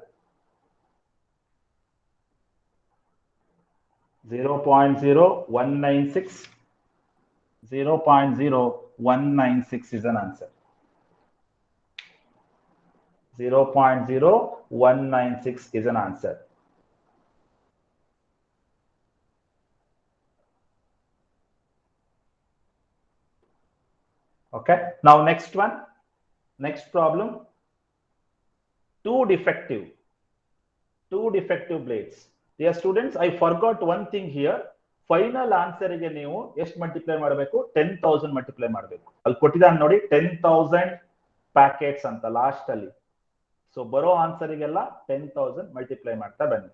0.0196. 0.0196 is an answer. 0.0196 is an answer. Okay, now next one, next problem. Two defective blades. Dear students, I forgot one thing here. Final answer ಗೆ ನೀವು ಎಷ್ಟು ಮಲ್ಟಿಪ್ಲೈ ಮಾಡಬೇಕು? 10,000 ಮಲ್ಟಿಪ್ಲೈ ಮಾಡಬೇಕು. ಅಲ್ಲಿ ಕೊಟ್ಟಿದ್ದಾನೆ ನೋಡಿ 10,000 ಪ್ಯಾಕೆಟ್ಸ್ ಅಂತ ಲಾಸ್ಟ್ ಅಲ್ಲಿ. ಸೊ ಬರೋ ಆನ್ಸರ್ ಗೆಲ್ಲ 10,000 ಮಲ್ಟಿಪ್ಲೈ ಮಾಡ್ತಾ ಬನ್ನಿ.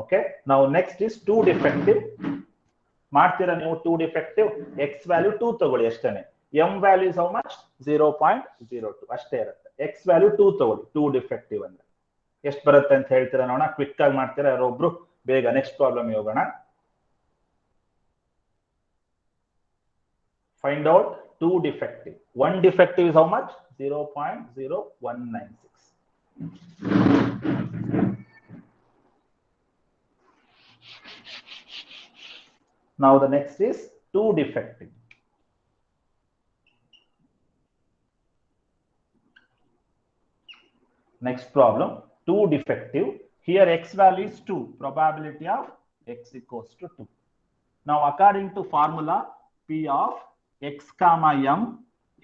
ಓಕೆ, ನಾವು ನೆಕ್ಸ್ಟ್ ಇಸ್ ಟೂ ಡಿಫೆಕ್ಟಿವ್. ಮಾಡ್ತೀರಾ ನೀವು ಟೂ ಡಿಫೆಕ್ಟಿವ್? ಎಕ್ಸ್ ವ್ಯಾಲ್ಯೂ 2 ತಗೊಳ್ಳಿ ಅಷ್ಟೇನೆ. M value is how much? 0.02 ಅಷ್ಟೇ ಇರುತ್ತೆ. ಎಕ್ಸ್ ವ್ಯಾಲ್ಯೂ 2 ತಗೊಳ್ಳಿ. ಟೂ ಡಿಫೆಕ್ಟಿವ್ ಅಂದ್ರೆ ಎಷ್ಟು ಬರುತ್ತೆ ಅಂತ ಹೇಳ್ತೀರಾ ನೋಡೋಣ. ಕ್ವಿಕ್ ಆಗಿ ಮಾಡ್ತೀರಾ ಯಾರೊಬ್ರು? ಬೇಗ ನೆಕ್ಸ್ಟ್ ಪ್ರಾಬ್ಲಮ್ ಹೋಗೋಣ. Find out two defective. One defective is how much? 0.0196. Now the next is two defective. Next problem, two defective. Here x value is 2. Probability of x equals to 2. Now according to formula, P of x comma m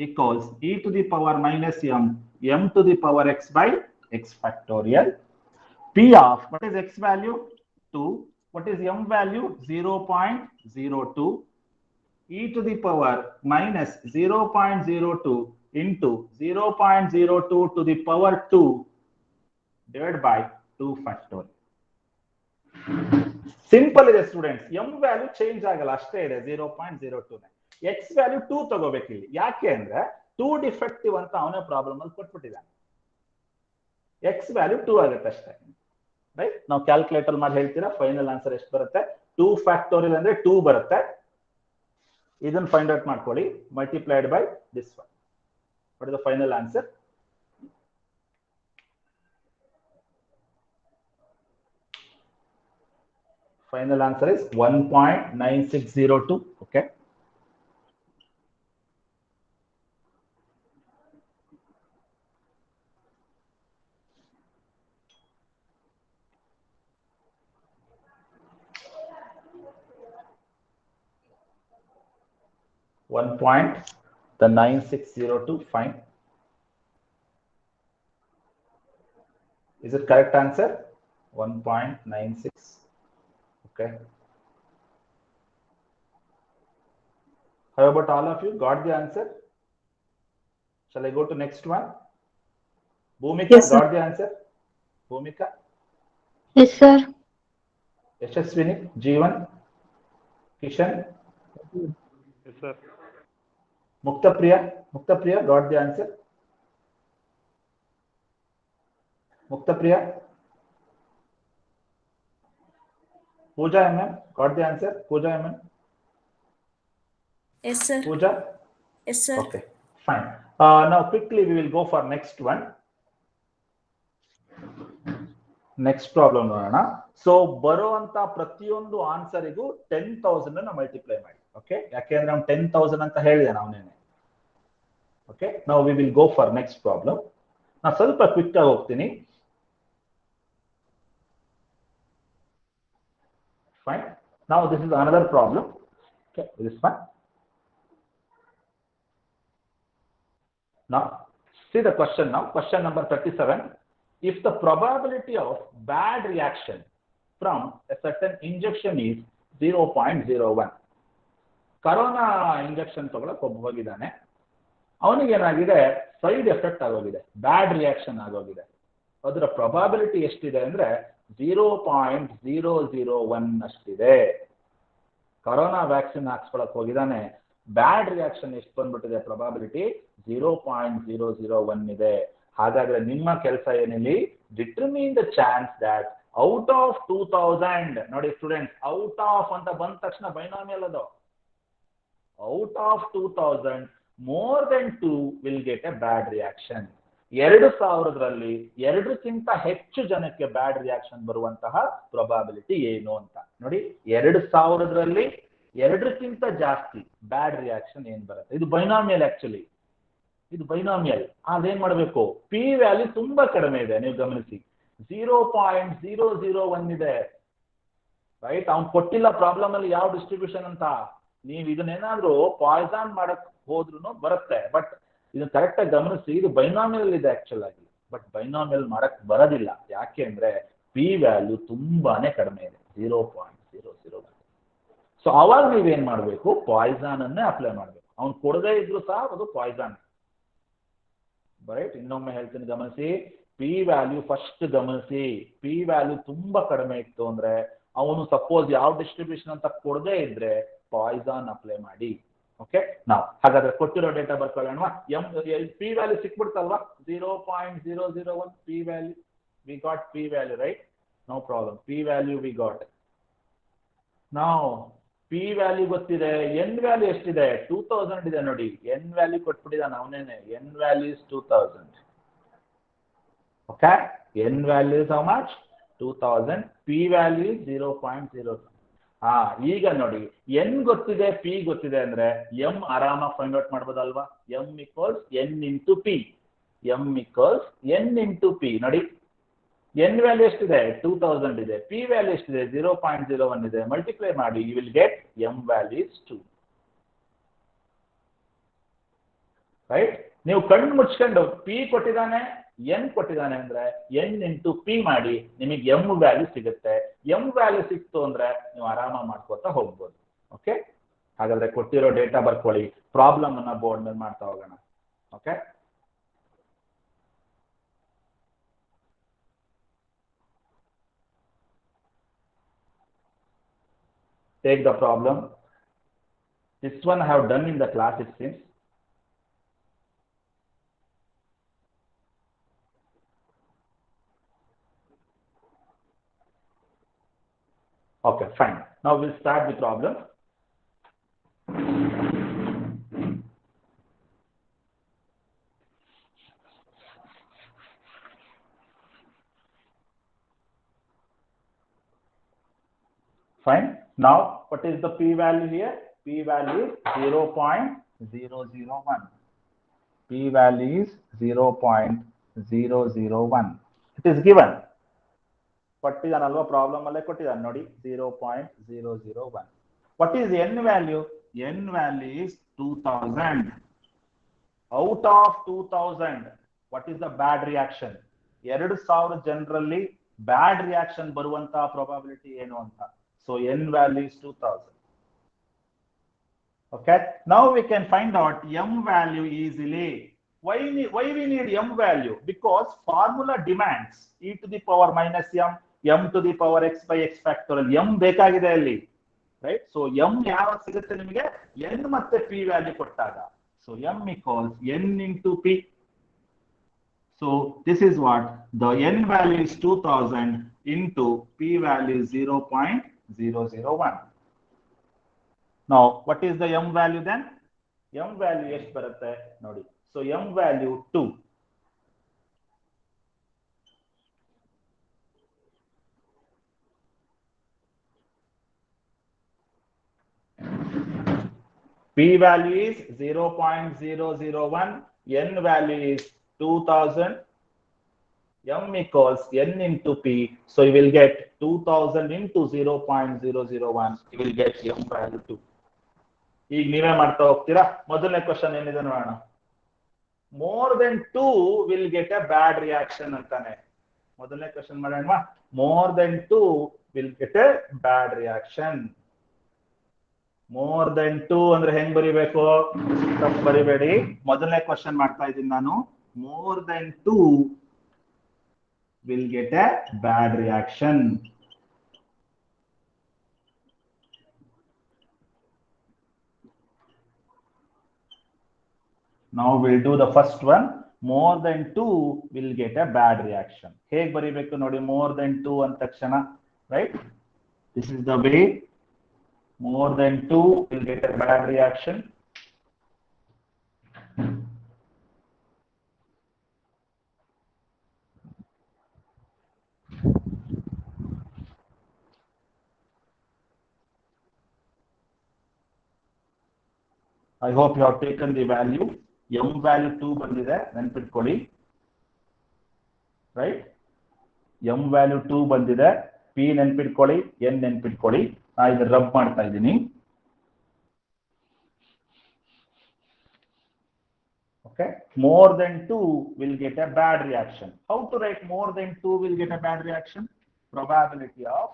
equals e to the power minus m to the power x by x factorial. P of what is x value? 2. What is m value? 0.02. E to the power minus 0.02 into 0.02 to the power 2 divided by 2 factorial. Simple ಇದೆ ಸ್ಟೂಡೆಂಟ್ಸ್. m ವ್ಯಾಲ್ಯೂ ಚೇಂಜ್ ಆಗಲ್ಲ, ಅಷ್ಟೇ ಇದೆ 0.02. x ವ್ಯಾಲ್ಯೂ 2 ತಗೋಬೇಕು ಇಲ್ಲಿ. ಯಾಕೆ ಅಂದ್ರೆ 2 ಡಿಫೆಕ್ಟಿವ್ ಅಂತ ಅವನೇ ಪ್ರಾಬ್ಲಮ್ ಅಲ್ಲಿ ಕೊಟ್ಬಿಟ್ಟಿದ್ದಾನೆ. x ವ್ಯಾಲ್ಯೂ 2 ಆಗುತ್ತೆ ಅಷ್ಟೇ, ರೈಟ್? ನಾವು ಕ್ಯಾಲ್ಕುಲೇಟರ್ ಮಾಡಿ ಹೇಳ್ತೀರಾ ಫೈನಲ್ ಆನ್ಸರ್ ಎಷ್ಟು ಬರುತ್ತೆ? 2 ಫ್ಯಾಕ್ಟೋರಿಯಲ್ ಅಂದ್ರೆ 2 ಬರುತ್ತೆ. ಇದನ್ನ ಫೈಂಡ್ ಔಟ್ ಮಾಡ್ಕೊಳ್ಳಿ. Multiplied by this one. What is the final answer? Final answer is 1.9602. Okay. The 9602. Fine. Is it correct answer? 1.96. Okay. How about all of you? Got the answer? Shall I go to next one? Bhumika, yes, got the answer? Bhumika? Yes, sir. Yashaswini, Jeevan, Kishan? Yes, sir. Muktapriya, got the answer? Muktapriya? Pooja MM, got the answer? Pooja MM? Yes, sir. Pooja? Yes, sir. Okay, fine. Now quickly we will go for next one. Next problem ನೋಡೋಣ. ಸೊ ಬರುವಂತ ಪ್ರತಿಯೊಂದು ಆನ್ಸರಿಗೂ 10,000 ಅನ್ನು ಮಲ್ಟಿಪ್ಲೈ ಮಾಡಿ. ಓಕೆ, ಯಾಕೆಂದ್ರೆ ನಾವು 10,000 ಅಂತ ಹೇಳಿದೆ ನಾವೇನೆ. ಓಕೆ, ನಾವು V will go for next problem. ನಾನು ಸ್ವಲ್ಪ ಕ್ವಿಕ್ ಆಗಿ ಹೋಗ್ತೀನಿ. Fine. Now this is another problem. Okay, this one. Now see the question now. Question number 37. If the probability of bad reaction from a certain injection is 0.01. Corona injection ತಗೊಳ್ಳಕ್ಕೆ ಒಬ್ಬ ಹೋಗಿದ್ದಾನೆ. ಅವನಿಗೆ ಏನಾಗಿದೆ? ಸೈಡ್ ಎಫೆಕ್ಟ್ ಆಗೋಗಿದೆ, ಬ್ಯಾಡ್ ರಿಯಾಕ್ಷನ್ ಆಗೋಗಿದೆ. ಅದರ ಪ್ರಾಬಬಿಲಿಟಿ ಎಷ್ಟಿದೆ ಅಂದ್ರೆ 0.001 ಅಷ್ಟಿದೆ. ಕೊರೋನಾ ವ್ಯಾಕ್ಸಿನ್ ಹಾಕ್ಸ್ಕೊಳಕ್ ಹೋಗಿದ್ದಾನೆ, ಬ್ಯಾಡ್ ರಿಯಾಕ್ಷನ್ ಎಷ್ಟು ಬಂದ್ಬಿಟ್ಟಿದೆ? ಪ್ರಾಬಬಿಲಿಟಿ 0.001 ಇದೆ. ಹಾಗಾದ್ರೆ ನಿಮ್ಮ ಕೆಲಸ ಏನಿಲ್ಲಿ? Determine the chance that out of 2000. ನೋಡಿ ಸ್ಟೂಡೆಂಟ್ಸ್, ಔಟ್ ಆಫ್ ಅಂತ ಬಂದ ತಕ್ಷಣ ಬೈನಾಮಿಯಲ್ ಅದು. Out of 2000 more than 2 will get a bad reaction. 2000ರಲ್ಲಿ 2ಕ್ಕಿಂತ ಹೆಚ್ಚು ಜನಕ್ಕೆ ಬ್ಯಾಡ್ ರಿಯಾಕ್ಷನ್ ಬರುವಂತಹ ಪ್ರೊಬಾಬಿಲಿಟಿ ಏನು ಅಂತ ನೋಡಿ. 2000ರಲ್ಲಿ 2ಕ್ಕಿಂತ ಜಾಸ್ತಿ ಬ್ಯಾಡ್ ರಿಯಾಕ್ಷನ್ ಏನ್ ಬರುತ್ತೆ? ಇದು ಬೈನಾಮಿಯಲ್, ಆಕ್ಚುಲಿ ಇದು ಬೈನಾಮಿಯಲ್. ಅದೇನ್ ಮಾಡಬೇಕು? ಪಿ ವ್ಯಾಲ್ಯೂ ತುಂಬಾ ಕಡಿಮೆ ಇದೆ, ನೀವು ಗಮನಿಸಿ 0.001 ಇದೆ, ರೈಟ್? ಅವ್ನು ಕೊಟ್ಟಿಲ್ಲ ಪ್ರಾಬ್ಲಮ್ ಅಲ್ಲಿ ಯಾವ ಡಿಸ್ಟ್ರಿಬ್ಯೂಷನ್ ಅಂತ. ನೀವು ಇದನ್ನೇನಾದ್ರೂ ಪಾಯ್ಸಾನ್ ಮಾಡಕ್ ಹೋದ್ರೂ ಬರುತ್ತೆ. ಬಟ್ ಇದನ್ನ ಕರೆಕ್ಟ್ ಆಗಿ ಗಮನಿಸಿ, ಇದು ಬೈನಾಮಿಯಲ್ ಇದೆ ಆಕ್ಚುಲ್ ಆಗಿ, ಬಟ್ ಬೈನಾಮಿಯಲ್ ಮಾಡಕ್ ಬರೋದಿಲ್ಲ. ಯಾಕೆ ಅಂದ್ರೆ ಪಿ ವ್ಯಾಲ್ಯೂ ತುಂಬಾನೇ ಕಡಿಮೆ ಇದೆ, 0.001. ಸೊ ಅವಾಗ ನೀವೇನ್ ಮಾಡ್ಬೇಕು, ಪಾಯ್ಸನ್ ಅನ್ನೇ ಅಪ್ಲೈ ಮಾಡ್ಬೇಕು. ಅವ್ನು ಕೊಡದೇ ಇದ್ರು ಸಹ ಅದು ಪಾಯ್ಸನ್. ರೈಟ್, ಇನ್ನೊಮ್ಮೆ ಹೇಳ್ತೀನಿ ಗಮನಿಸಿ, ಪಿ ವ್ಯಾಲ್ಯೂ ಫಸ್ಟ್ ಗಮನಿಸಿ. ಪಿ ವ್ಯಾಲ್ಯೂ ತುಂಬಾ ಕಡಿಮೆ ಇತ್ತು ಅಂದ್ರೆ ಅವನು ಸಪೋಸ್ ಯಾವ ಡಿಸ್ಟ್ರಿಬ್ಯೂಷನ್ ಅಂತ ಕೊಡದೇ ಇದ್ರೆ ಪಾಯ್ಸನ್ ಅಪ್ಲೈ ಮಾಡಿ. ಓಕೆ, ನಾವು ಹಾಗಾದ್ರೆ ಕೊಟ್ಟಿರೋ ಡೇಟಾ ಬರ್ಕೊಳ್ಳೋಣ. ಪಿ ವ್ಯಾಲ್ಯೂ ಸಿಕ್ಬಿಡ್ತಲ್ವಾ, 0.001 p value. We got p value, right? No problem, p value we got. ನಾವು ಪಿ ವ್ಯಾಲ್ಯೂ ಗೊತ್ತಿದೆ. ಎನ್ ವ್ಯಾಲ್ಯೂ ಎಷ್ಟಿದೆ? 2000 ಇದೆ ನೋಡಿ. ಎನ್ ವ್ಯಾಲ್ಯೂ ಕೊಟ್ಬಿಟ್ಟಿದ್ದಾನೆ ಅವನೇನೆ. N value is 2000. Okay, n value is how much? 2000. P value is 0.0. ಈಗ ನೋಡಿ, ಎನ್ ಗೊತ್ತಿದೆ, ಪಿ ಗೊತ್ತಿದೆ ಅಂದ್ರೆ ಎಂ ಆರಾಮಾಗಿ ಫೈಂಡ್ ಔಟ್ ಮಾಡ್ಬೋದಲ್ವಾ? M equals N into P. M equals N into p. ನೋಡಿ, ಎನ್ ವ್ಯಾಲ್ಯೂ ಎಷ್ಟಿದೆ? 2000 ಇದೆ. ಪಿ ವ್ಯಾಲ್ಯೂ ಎಷ್ಟಿದೆ? 0.01 ಇದೆ. ಮಲ್ಟಿಪ್ಲೈ ಮಾಡಿ, you will get M value is 2. Right? ನೀವು ಕಣ್ಣು ಮುಚ್ಕೊಂಡು ಪಿ ಕೊಟ್ಟಿದ್ದಾನೆ, ಎನ್ ಕೊಟ್ಟಿದ್ದಾನೆ ಅಂದ್ರೆ ಎನ್ ಇಂಟು ಪಿ ಮಾಡಿ, ನಿಮಗೆ ಎಂ ವ್ಯಾಲ್ಯೂ ಸಿಗುತ್ತೆ. ಎಂ ವ್ಯಾಲ್ಯೂ ಸಿಕ್ತು ಅಂದ್ರೆ ನೀವು ಆರಾಮ ಮಾಡ್ಕೋತಾ ಹೋಗ್ಬೋದು. ಓಕೆ, ಹಾಗಾದ್ರೆ ಕೊಟ್ಟಿರೋ ಡೇಟಾ ಬರ್ಕೊಳ್ಳಿ. ಪ್ರಾಬ್ಲಮ್ ಅನ್ನ ಬೋರ್ಡ್ ಮೇಲೆ ಮಾಡ್ತಾ ಹೋಗೋಣ. Okay, take the problem. This one I have done in the class, it seems. Okay, fine. Now we'll start the problem. Fine. Now, what is the p value here? P value is 0.001. P value is 0.001. It is given. ಕೊಟ್ಟಿದ್ದಾನಲ್ವಾ, problem ಅಲ್ಲೇ ಕೊಟ್ಟಿದ್ದಾನೆ ನೋಡಿ, 0.001. What is n value? N value is 2000. Out of 2000, what is the bad reaction? 2000 ಜನರಲ್ಲಿ ಬ್ಯಾಡ್ ರಿಯಾಕ್ಷನ್ ಬರುವಂತ ಪ್ರಾಬಬಿಲಿಟಿ ಏನು ಅಂತ. So n value is 2000. Okay, now we can find out m value easily. Why we need m value? Because formula demands e to the power minus m to the power x by x factorial. m ಬೇಕಾಗಿದೆ ಅಲ್ಲಿ, right? So m ಯಾವಾಗ ಸಿಗುತ್ತೆ ನಿಮಗೆ? n ಮತ್ತೆ p ವ್ಯಾಲ್ಯೂ ಕೊಟ್ಟಾಗ. So m equals n into p. So this is what the n value is 2000 into p value is 0.001. Now what is the m value then? M value ಎಷ್ಟು ಬರುತ್ತೆ ನೋಡಿ. So m value 2. P value is 0.001. N value is 2000. M equals n into p. So you will get 2000 into 0.001. You will get m value 2. ಈಗ ನೀವೇ ಮಾಡ್ತಾ ಹೋಗ್ತೀರಾ. ಮೊದಲನೇ ಕ್ವಶನ್ ಏನಿದೆ ನೋಡೋಣ. More than 2 will get a bad reaction ಅಂತಾನೆ. ಮೊದಲನೇ ಕ್ವಶನ್ ಮಾಡೋಣ. More than 2 will get a bad reaction. More than 2 ಅಂದ್ರೆ ಹೆಂಗ್ ಬರಿಬೇಕು? ತಪ್ಪು ಬರಿಬೇಡಿ. ಮೊದಲನೇ ಕ್ವಶನ್ ಮಾಡ್ತಾ ಇದ್ದೀನಿ ನಾನು. More than 2 will get a bad reaction. Now we'll do the first one. More than 2 will get a bad reaction. ಹೇಗೆ ಬರಿಬೇಕು ನೋಡಿ, more than 2 ಅಂದ ತಕ್ಷಣ, right? This is the way. More than 2 will get a bad reaction. I hope you have taken the value. M value 2 ಬಂದಿದೆ, ನೆನಪಿಟ್ಕೊಳ್ಳಿ, right? M value 2 ಬಂದಿದೆ. P ನೆನಪಿಟ್ಕೊಳ್ಳಿ, N ನೆನಪಿಟ್ಕೊಳ್ಳಿ. ನಾನು ಇದನ್ನ ರಬ್ ಮಾಡ್ತಾ ಇದ್ದೀನಿ. Okay, more than 2 will get a bad reaction. How to write more than 2 will get a bad reaction? Probability of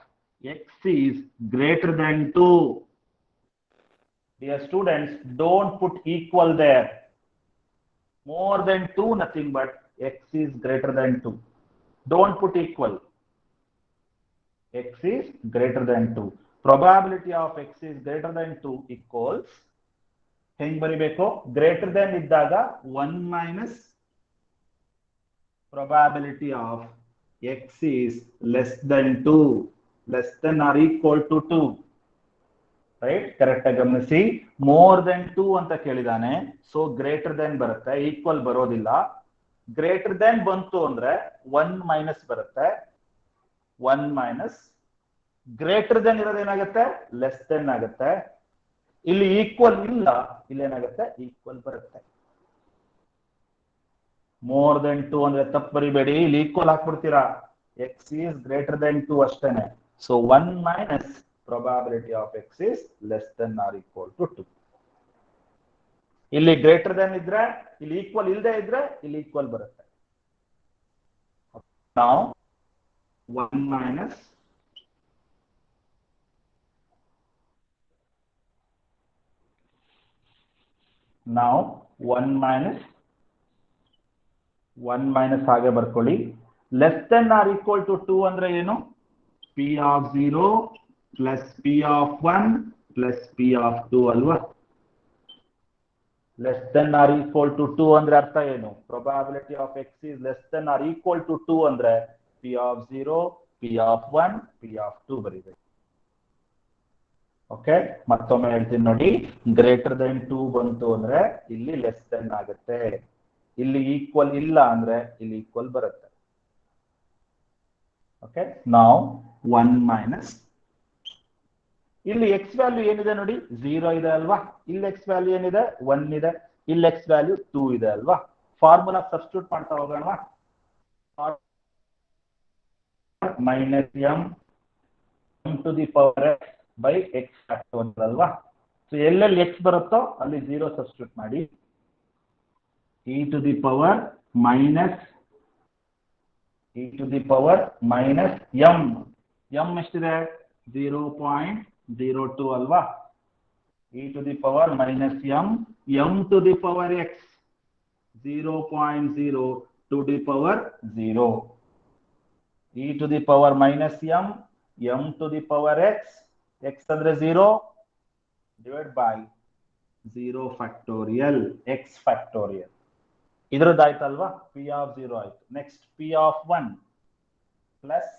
x is greater than 2. Dear students, don't put equal there. More than 2, nothing but x is greater than 2. Don't put equal. X is greater than 2. Probability of x is greater than 2 equals ಹೆಂಗ್ ಬರಿಬೇಕು? ಗ್ರೇಟರ್ ದೆನ್ ಇದ್ದಾಗ 1 minus probability of x is less than 2, less than or equal to 2. Right? Correct ಆಗಿ ಗಮನಿಸಿ. ಮೋರ್ ದೆನ್ 2 ಅಂತ ಕೇಳಿದಾನೆ, ಸೊ ಗ್ರೇಟರ್ ದೆನ್ ಬರುತ್ತೆ, ಈಕ್ವಲ್ ಬರೋದಿಲ್ಲ. ಗ್ರೇಟರ್ ದೆನ್ ಬಂತು ಅಂದ್ರೆ 1 ಮೈನಸ್ ಬರುತ್ತೆ. 1 ಮೈನಸ್ ಗ್ರೇಟರ್ ದೆನ್ ಇರೋದು ಏನಾಗುತ್ತೆ? ಲೆಸ್ ದೆನ್ ಆಗುತ್ತೆ. ಇಲ್ಲಿ ಈಕ್ವಲ್ ಇಲ್ಲ, ಇಲ್ಲಿ ಏನಾಗುತ್ತೆ? ಈಕ್ವಲ್ ಬರುತ್ತೆ. ಮೋರ್ ದೆನ್ 2 ಅಂದ್ರೆ ತಪ್ಪು ಬರಿಬೇಡಿ, ಇಲ್ಲಿ ಈಕ್ವಲ್ ಹಾಕ್ಬಿಡ್ತೀರಾ. ಎಕ್ಸ್ ಈಸ್ ಗ್ರೇಟರ್ ದೆನ್ 2 ಅಷ್ಟೇನೆ. So 1 minus probability of x is less than or equal to 2. ಇಲ್ಲಿ ಗ್ರೇಟರ್ ದೆನ್ ಇದ್ರೆ, ಇಲ್ಲಿ ಈಕ್ವಲ್ ಇಲ್ಲದೆ ಇದ್ರೆ ಇಲ್ಲಿ ಈಕ್ವಲ್ ಬರುತ್ತೆ. Now 1 minus now 1 minus ಹಾಗೆ ಬರ್ಕೊಳ್ಳಿ. Less than or equal to 2 ಅಂದ್ರೆ ಏನು? P of 0 plus P of 1 plus P of 2 ಅಲ್ವಾ? Less than or equal to 2 ಅಂದ್ರೆ ಅರ್ಥ ಏನು? Probability of X is less than or equal to 2 ಅಂದ್ರೆ P of 0 P of 1 P of 2 ಬರೀಬೇಕು. ಓಕೆ, ಮತ್ತೊಮ್ಮೆ ಹೇಳ್ತೀನಿ ನೋಡಿ. ಗ್ರೇಟರ್ ದೆನ್ 2 ಬಂತು ಅಂದ್ರೆ ಇಲ್ಲಿ ಲೆಸ್ ದೆನ್ ಆಗುತ್ತೆ, ಇಲ್ಲಿ ಈಕ್ವಲ್ ಇಲ್ಲ ಅಂದ್ರೆ ಇಲ್ಲಿ ಈಕ್ವಲ್ ಬರುತ್ತೆ. ಓಕೆ, ನಾವು 1 ಮೈನಸ್, ಇಲ್ಲಿ ಎಕ್ಸ್ ವ್ಯಾಲ್ಯೂ ಏನಿದೆ ನೋಡಿ? 0 ಇದೆ ಅಲ್ವಾ? ಇಲ್ಲಿ ಎಕ್ಸ್ ವ್ಯಾಲ್ಯೂ ಏನಿದೆ? 1 ಇದೆ. ಇಲ್ಲಿ ಎಕ್ಸ್ ವ್ಯಾಲ್ಯೂ 2 ಇದೆ ಅಲ್ವಾ? ಫಾರ್ಮುಲಾ ಸಬ್ಸ್ಟಿಟ್ಯೂಟ್ ಮಾಡ್ತಾ ಹೋಗೋಣ. Minus M to the power x by x factorial ಅಲ್ವಾ? ಸೊ ಎಲ್ಲೆಲ್ಲಿ ಎಕ್ಸ್ ಬರುತ್ತೋ ಅಲ್ಲಿ 0 ಸಬ್ಸ್ಟಿಟ್ಯೂಟ್ ಮಾಡಿ. E to the power minus m. M ಎಷ್ಟಿದೆ? 0.02 ಅಲ್ವಾ? E to the power minus M to the power x 0.0 to the power 0. E to the power minus M to the power x, x ಅಂದ್ರೆ 0 divide by 0 factorial x factorial. ಇದ್ರದ್ದಾಯ್ತಲ್ವಾ? ಪಿ ಆಫ್ 0 ಆಯ್ತು. Next P of 1 plus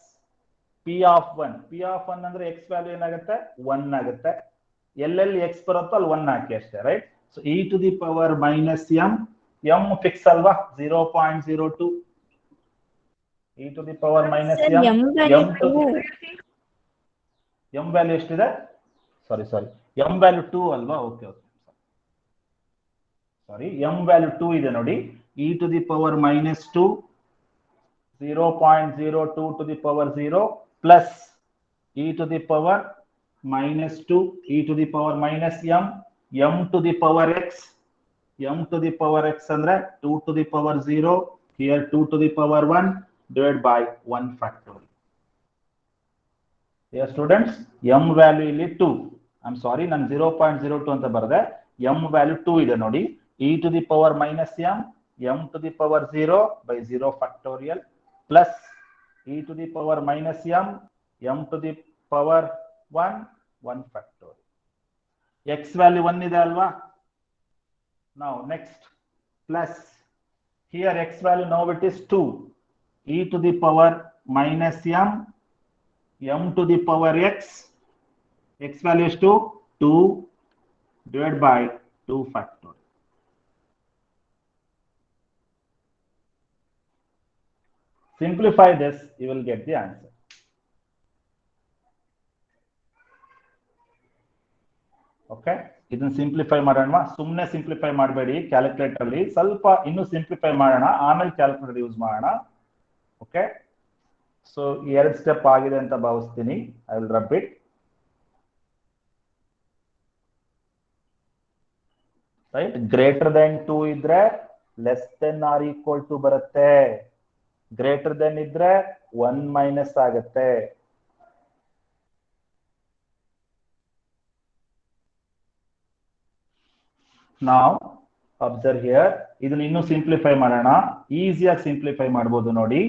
P of 1. P of 1 ಅಂದ್ರೆ ಎಕ್ಸ್ ವ್ಯಾಲ್ಯೂ ಏನಾಗುತ್ತೆ? 1 ಆಗುತ್ತೆ. ಎಲ್ಲೆಲ್ಲಿ ಎಕ್ಸ್ ಬರುತ್ತೋ ಅಲ್ಲಿ 1 ಹಾಕಿ ಅಷ್ಟೇ, right? So e to the power minus m fix ಅಲ್ವಾ? 0.02. E to the power minus m value ಎಷ್ಟಿದೆ? ಸಾರಿ ಎಂ ವ್ಯಾಲ್ಯೂ 2 ಅಲ್ವಾ? ಓಕೆ, ಸಾರಿ, ಎಂ ವ್ಯಾಲ್ಯೂ 2 ಇದೆ ನೋಡಿ. E to the power minus 2 0.02 to the power 0 plus e to the power minus 2 e to the power minus M to the power X. M to the power X ಅಂದ್ರೆ 2 to the power 0, here 2 to the power 1 divided by 1 factorial. Dear students, m value ಇಲ್ಲಿ 2. I'm sorry, ನಾನು 0.02 ಅಂತ ಬರೆದೆ. m value 2 ಇದೆ ನೋಡಿ. e to the power minus m to the power 0 by 0 factorial plus e to the power minus m to the power 1 factorial. x value 1 ಇದೆ ಅಲ್ವಾ? Now next plus here x value now it is 2. e to the power minus m to the power x value is 2 divided by 2 factorial. Simplify this, you will get the answer. Okay, ಇದನ್ನ ಸಿಂಪ್ಲಿಫೈ ಮಾಡೋಣ. ಸುಮ್ಮನೆ ಸಿಂಪ್ಲಿಫೈ ಮಾಡಬೇಡಿ, ಕ್ಯಾಲ್ಕುಲೇಟರ್ ಅಲ್ಲಿ ಸ್ವಲ್ಪ ಇನ್ನು ಸಿಂಪ್ಲಿಫೈ ಮಾಡೋಣ, ಆಮೇಲೆ ಕ್ಯಾಲ್ಕುಲೇಟರ್ ಯೂಸ್ ಮಾಡೋಣ. ಓಕೆ, ಸೊ 2 ಸ್ಟೆಪ್ ಆಗಿದೆ ಅಂತ ಭಾವಿಸ್ತೀನಿ. I will rub it. Right, greater than 2 ಇದ್ರೆ less than or equal to ಬರುತ್ತೆ. ಗ್ರೇಟರ್ ದೆನ್ ಇದ್ರೆ 1 ಮೈನಸ್ ಆಗುತ್ತೆ. ನಾವು ಅಬ್ಸರ್ವ್ ಹಿಯರ್, ಇದನ್ನ ಇನ್ನೂ ಸಿಂಪ್ಲಿಫೈ ಮಾಡೋಣ. ಈಸಿಯಾಗಿ ಸಿಂಪ್ಲಿಫೈ ಮಾಡಬಹುದು ನೋಡಿ.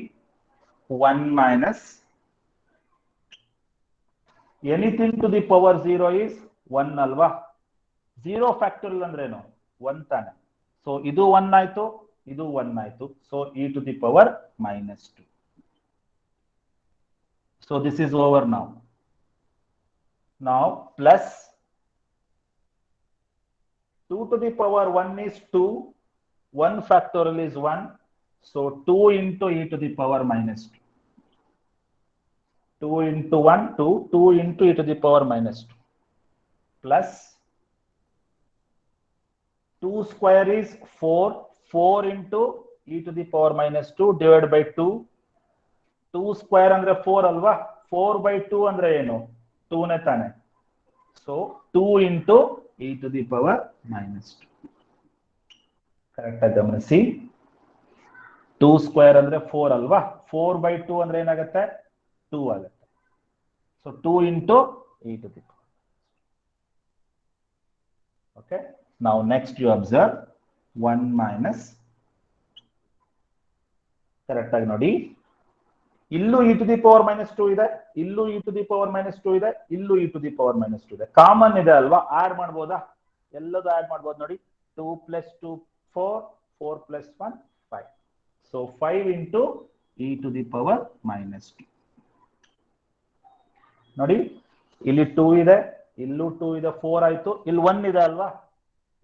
1 minus anything to the power 0 is 1 ಅಲ್ವಾ? 0 ಫ್ಯಾಕ್ಟೋರಿಯಲ್ ಅಂದ್ರೇನು? 1 ತಾನೆ. ಸೊ ಇದು 1 ಆಯ್ತು, ಇದು 1 ಆಯ್ತು. So e to the power -2. So this is over now. Now plus 2 to the power 1 is 2. 1 factorial is 1. So 2 into e to the power -2. 2 into 1, 2. 2 into e to the power -2. Plus 2 square is 4. 4 into e to the power -2 divided by 2. 2 square ಅಂದ್ರೆ 4 ಅಲ್ವಾ? 4 by 2 ಅಂದ್ರೆ ಏನು? 2 ನೇ ತಾನೆ. So 2 into e to the power -2. Correct ಆಗಿ ಗಮನಿಸಿ. 2 ಸ್ಕ್ವೇರ್ ಅಂದ್ರೆ 4 ಅಲ್ವಾ? 4 by 2 ಅಂದ್ರೆ ಏನಾಗುತ್ತೆ? 2 ಆಗುತ್ತೆ. So 2 into e to the power. Okay. Now next you observe 1 minus. Correct ಆಗಿ ನೋಡಿ, ಇಲ್ಲೂ e to the power -2 ಇದೆ, ಇಲ್ಲೂ e to the power -2 ಇದೆ, ಇಲ್ಲೂ e to the power -2 ಇದೆ. ಕಾಮನ್ ಇದೆ ಅಲ್ವಾ? ಆಡ್ ಮಾಡ್ಬೋದಾ? ಎಲ್ಲದೂ ಆಡ್ ಮಾಡ್ಬೋದು ನೋಡಿ. 2 plus 2 4, 4 plus 1 5. So 5 into e to the power -2. ನೋಡಿ, ಇಲ್ಲಿ 2 ಇದೆ, ಇಲ್ಲೂ 2 ಇದೆ, 4 ಆಯ್ತು. ಇಲ್ಲಿ 1 ಇದೆ ಅಲ್ವಾ?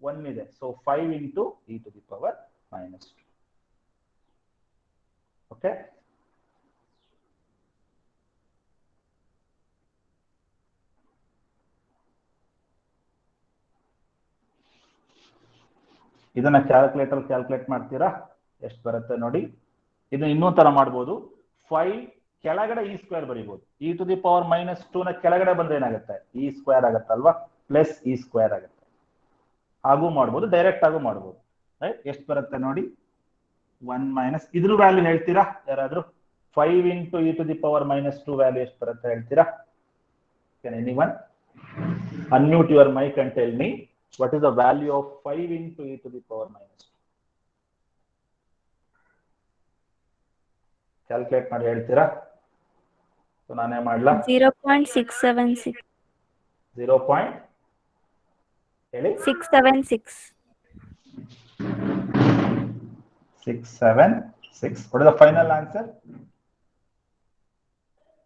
1 ಇದೆ. So 5 into e to the power -2. Okay. ಇದನ್ನ ಕ್ಯಾಲ್ಕುಲೇಟರ್ ಕ್ಯಾಲ್ಕುಲೇಟ್ ಮಾಡ್ತೀರಾ? ಎಷ್ಟು ಬರುತ್ತೆ ನೋಡಿ. ಇದನ್ನ ಇನ್ನೊಂದು ತರ ಮಾಡಬಹುದು. 5 ಕೆಳಗಡೆ e ಸ್ಕ್ವೇರ್ ಬರೀಬಹುದು. e to the power -2 ನ ಕೆಳಗಡೆ ಬಂದ್ರೆ ಏನಾಗುತ್ತೆ? e ಸ್ಕ್ವೇರ್ ಆಗುತ್ತಲ್ವಾ? ಪ್ಲಸ್ e ಸ್ಕ್ವೇರ್ ಆಗುತ್ತೆ. ಹಾಗೂ ಮಾಡಬಹುದು, ಡೈರೆಕ್ಟ್ ಆಗು ಮಾಡಬಹುದು. ರೈಟ್? ಎಷ್ಟು ಬರುತ್ತೆ ನೋಡಿ. 1 ಮೈನಸ್ ಇದ್ರ ವ್ಯಾಲ್ಯೂ ಹೇಳ್ತೀರಾ ಯಾರಾದ್ರೂ? 5 into e to the power -2 value ಎಷ್ಟು ಬರುತ್ತೆ ಹೇಳ್ತೀರಾ? Can anyone unmute your mic and tell me what is the value of 5 into e to the power -2? Calculate ಮಾಡಿ ಹೇಳ್ತೀರಾ? ಸೊ ನಾನೇ ಮಾಡ್ಲಾ? 0.676. 0. ಹೇಳಿ. 676. 676. What is the final answer?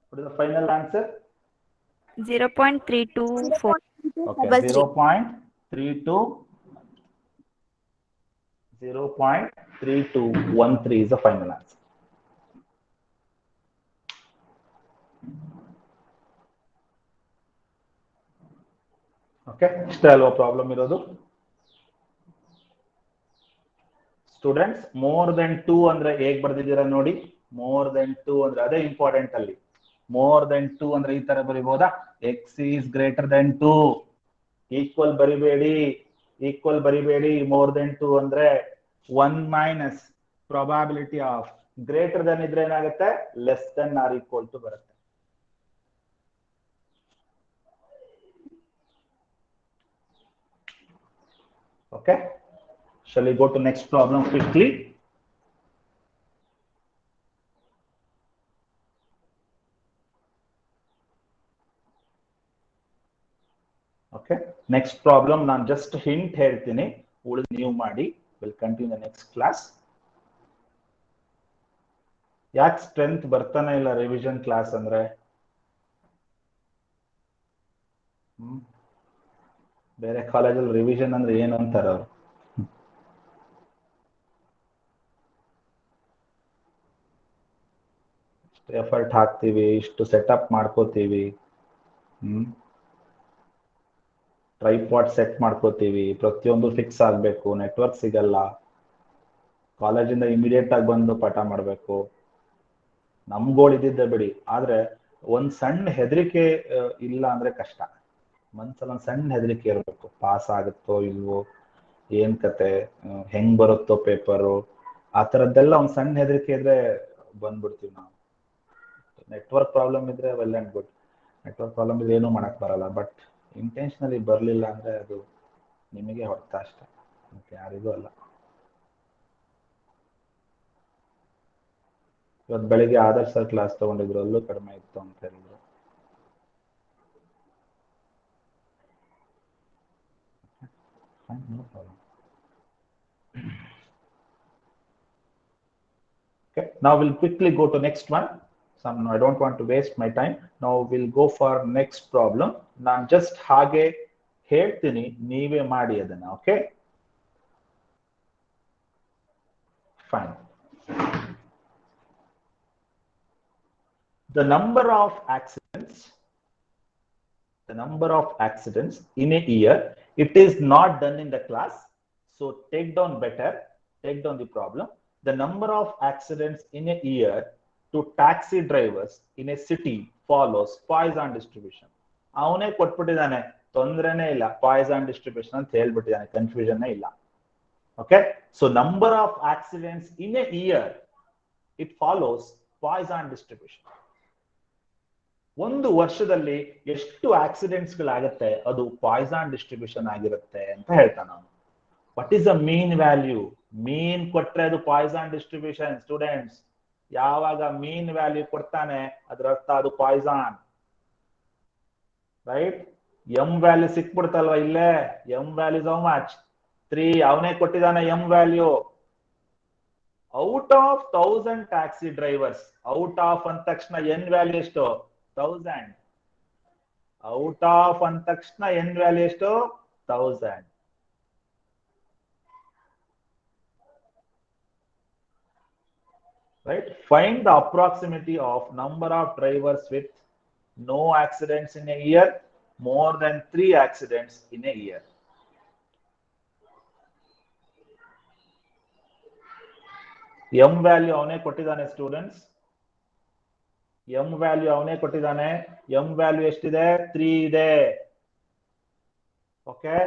What is the final answer? 0.324. Okay, 0.32. 0.3213 is the final answer. Okay, ಇಷ್ಟೇ ಅಲ್ವಾ ಪ್ರಾಬ್ಲಮ್ ಇರೋದು? ಸ್ಟೂಡೆಂಟ್ಸ್, ಮೋರ್ ದೆನ್ 2 ಅಂದ್ರೆ ಹೇಗ್ ಬರ್ದಿದ್ದೀರಾ ನೋಡಿ. ಮೋರ್ ದೆನ್ 2 ಅಂದ್ರೆ ಅದೇ ಇಂಪಾರ್ಟೆಂಟ್ ಅಲ್ಲಿ. ಮೋರ್ ದೆನ್ 2 ಅಂದ್ರೆ ಈ ತರ ಬರಿಬಹುದಾ? x is greater than 2. Equal ಬರಿಬೇಡಿ, ಈಕ್ವಲ್ ಬರಿಬೇಡಿ. ಮೋರ್ ದೆನ್ 2 ಅಂದ್ರೆ 1 ಮೈನಸ್ ಪ್ರಾಬಬಿಲಿಟಿ ಆಫ್ ಗ್ರೇಟರ್ ದೆನ್ ಇದ್ರೆ ಏನಾಗುತ್ತೆ? Less than or equal to ಬರುತ್ತೆ. Okay, shall we go to next problem quickly? Okay, next problem ನಾನು just hint ಹೇಳ್ತೀನಿ, ಉಳಿದು ನೀವು ಮಾಡಿ. We'll continue the next class. ಯಾಕೆ ಸ್ಟ್ರೆಂತ್ ಬರ್ತಾನೆ ಇಲ್ಲ ರಿವಿಷನ್ ಕ್ಲಾಸ್ ಅಂದ್ರೆ? ಬೇರೆ ಕಾಲೇಜಲ್ಲಿ ರಿವಿಷನ್ ಅಂದ್ರೆ ಏನು ಅಂತಾರೆ ಅವರು? ಎಫರ್ಟ್ ಹಾಕ್ತಿವಿ, ಇಷ್ಟು ಸೆಟಪ್ ಮಾಡ್ಕೋತೀವಿ, ಟ್ರೈಪಾಡ್ ಸೆಟ್ ಮಾಡ್ಕೋತೀವಿ, ಪ್ರತಿಯೊಂದು ಫಿಕ್ಸ್ ಆಗ್ಬೇಕು, ನೆಟ್ವರ್ಕ್ ಸಿಗಲ್ಲ, ಕಾಲೇಜಿಂದ ಇಮಿಡಿಯೇಟ್ ಆಗಿ ಬಂದು ಪಾಠ ಮಾಡ್ಬೇಕು. ನಮ್ಗೋಳು ಇದ್ದಿದ್ದೆ ಬಿಡಿ, ಆದ್ರೆ ಒಂದ್ ಸಣ್ಣ ಹೆದರಿಕೆ ಇಲ್ಲ ಅಂದ್ರೆ ಕಷ್ಟ. ಮನ್ಸಲ್ಲಿ ಒಂದ್ ಸಣ್ಣ ಹೆದರಿಕೆ ಇರಬೇಕು, ಪಾಸ್ ಆಗುತ್ತೋ ಇಲ್ವೋ, ಏನ್ ಕತೆ, ಹೆಂಗ್ ಬರುತ್ತೋ ಪೇಪರು, ಆ ತರದ್ದೆಲ್ಲ ಒಂದ್ ಸಣ್ಣ ಹೆದರಿಕೆ ಇದ್ರೆ ಬಂದ್ಬಿಡ್ತೀವಿ ನಾವು. ನೆಟ್ವರ್ಕ್ ಪ್ರಾಬ್ಲಮ್ ಇದ್ರೆ well and good, network problem ಇದ್ರೆ ಏನೂ ಮಾಡಕ್ ಬರಲ್ಲ. ಬಟ್ ಇಂಟೆನ್ಷನಲಿ ಬರ್ಲಿಲ್ಲ ಅಂದ್ರೆ ಅದು ನಿಮಗೆ ಹೊಡೆತ ಅಷ್ಟೇ, ಮತ್ತೆ ಯಾರಿಗೂ ಅಲ್ಲ. ಇವತ್ತು ಬೆಳಿಗ್ಗೆ ಆದರ್ಶ್ ಸರ್ ಕ್ಲಾಸ್ ತಗೊಂಡಿದ್ರು, ಅಲ್ಲೂ ಕಡಿಮೆ ಇತ್ತು ಅಂತ ಹೇಳಿದ್ರು. No problem. Okay, now we'll quickly go to next one. I don't want to waste my time. Now we'll go for next problem. ನಾನು just ಹಾಗೆ ಹೇಳ್ತೀನಿ, ನೀವೇ ಮಾಡಿ ಅದನ್ನ. Okay, fine. The number of accidents in a year, it is not done in the class, so take down the problem. The number of accidents in a year to taxi drivers in a city follows Poisson distribution. ಅವನೇ ಕೊಟ್ಬಿಟ್ಟಿದ್ದಾನೆ, ತೊಂದರೆನೇ ಇಲ್ಲ, ಪಾಯ್ಸನ್ ಡಿಸ್ಟ್ರಿಬ್ಯೂಷನ್ ಅಂತ ಹೇಳ್ಬಿಟ್ಟಿದ್ದಾನೆ, ಕನ್ಫ್ಯೂಷನ್ ಇಲ್ಲ. Okay, so number of accidents in a year, it follows Poisson distribution. ಒಂದು ವರ್ಷದಲ್ಲಿ ಎಷ್ಟು ಆಕ್ಸಿಡೆಂಟ್ಸ್ ಗಳಾಗುತ್ತೆ ಅದು ಪಾಯ್ಸನ್ ಡಿಸ್ಟ್ರಿಬ್ಯೂಷನ್ ಆಗಿರುತ್ತೆ ಅಂತ ಹೇಳ್ತಾನೆ ಅವನು. What is the mean value? Mean ಕೊಟ್ರೆ ಅದು ಪಾಯ್ಸನ್ ಡಿಸ್ಟ್ರಿಬ್ಯೂಷನ್. ಸ್ಟೂಡೆಂಟ್ಸ್, ಯಾವಾಗ ಮೀನ್ ವ್ಯಾಲ್ಯೂ ಕೊಡ್ತಾನೆ ಅದರ ಅರ್ಥ ಅದು ಪಾಯ್ಸನ್, ರೈಟ್? ಎಂ ವ್ಯಾಲ್ಯೂ ಸಿಕ್ಬಿಡ್ತಲ್ವಾ ಇಲ್ಲೇ, ಎಂ ವ್ಯಾಲ್ಯೂ ಹೌ ಮಚ್? 3. ಅವನೇ ಕೊಟ್ಟಿದ್ದಾನೆ M value. Out of 1000 taxi drivers, out of ಅಂದ ತಕ್ಷಣ ಎನ್ ವ್ಯಾಲ್ಯೂ ಎಷ್ಟು? 1000. ಔಟ್ ಆಫ್ ಅಂದ ತಕ್ಷಣ ಎನ್ ವ್ಯಾಲ್ಯೂ ಎಷ್ಟು? 1000. Right? Find the approximity of number of drivers with no accidents in a year, more than 3 accidents in a year. M value avane kottidane students. M value avane kottidane. M value eshide? 3 ide. Okay,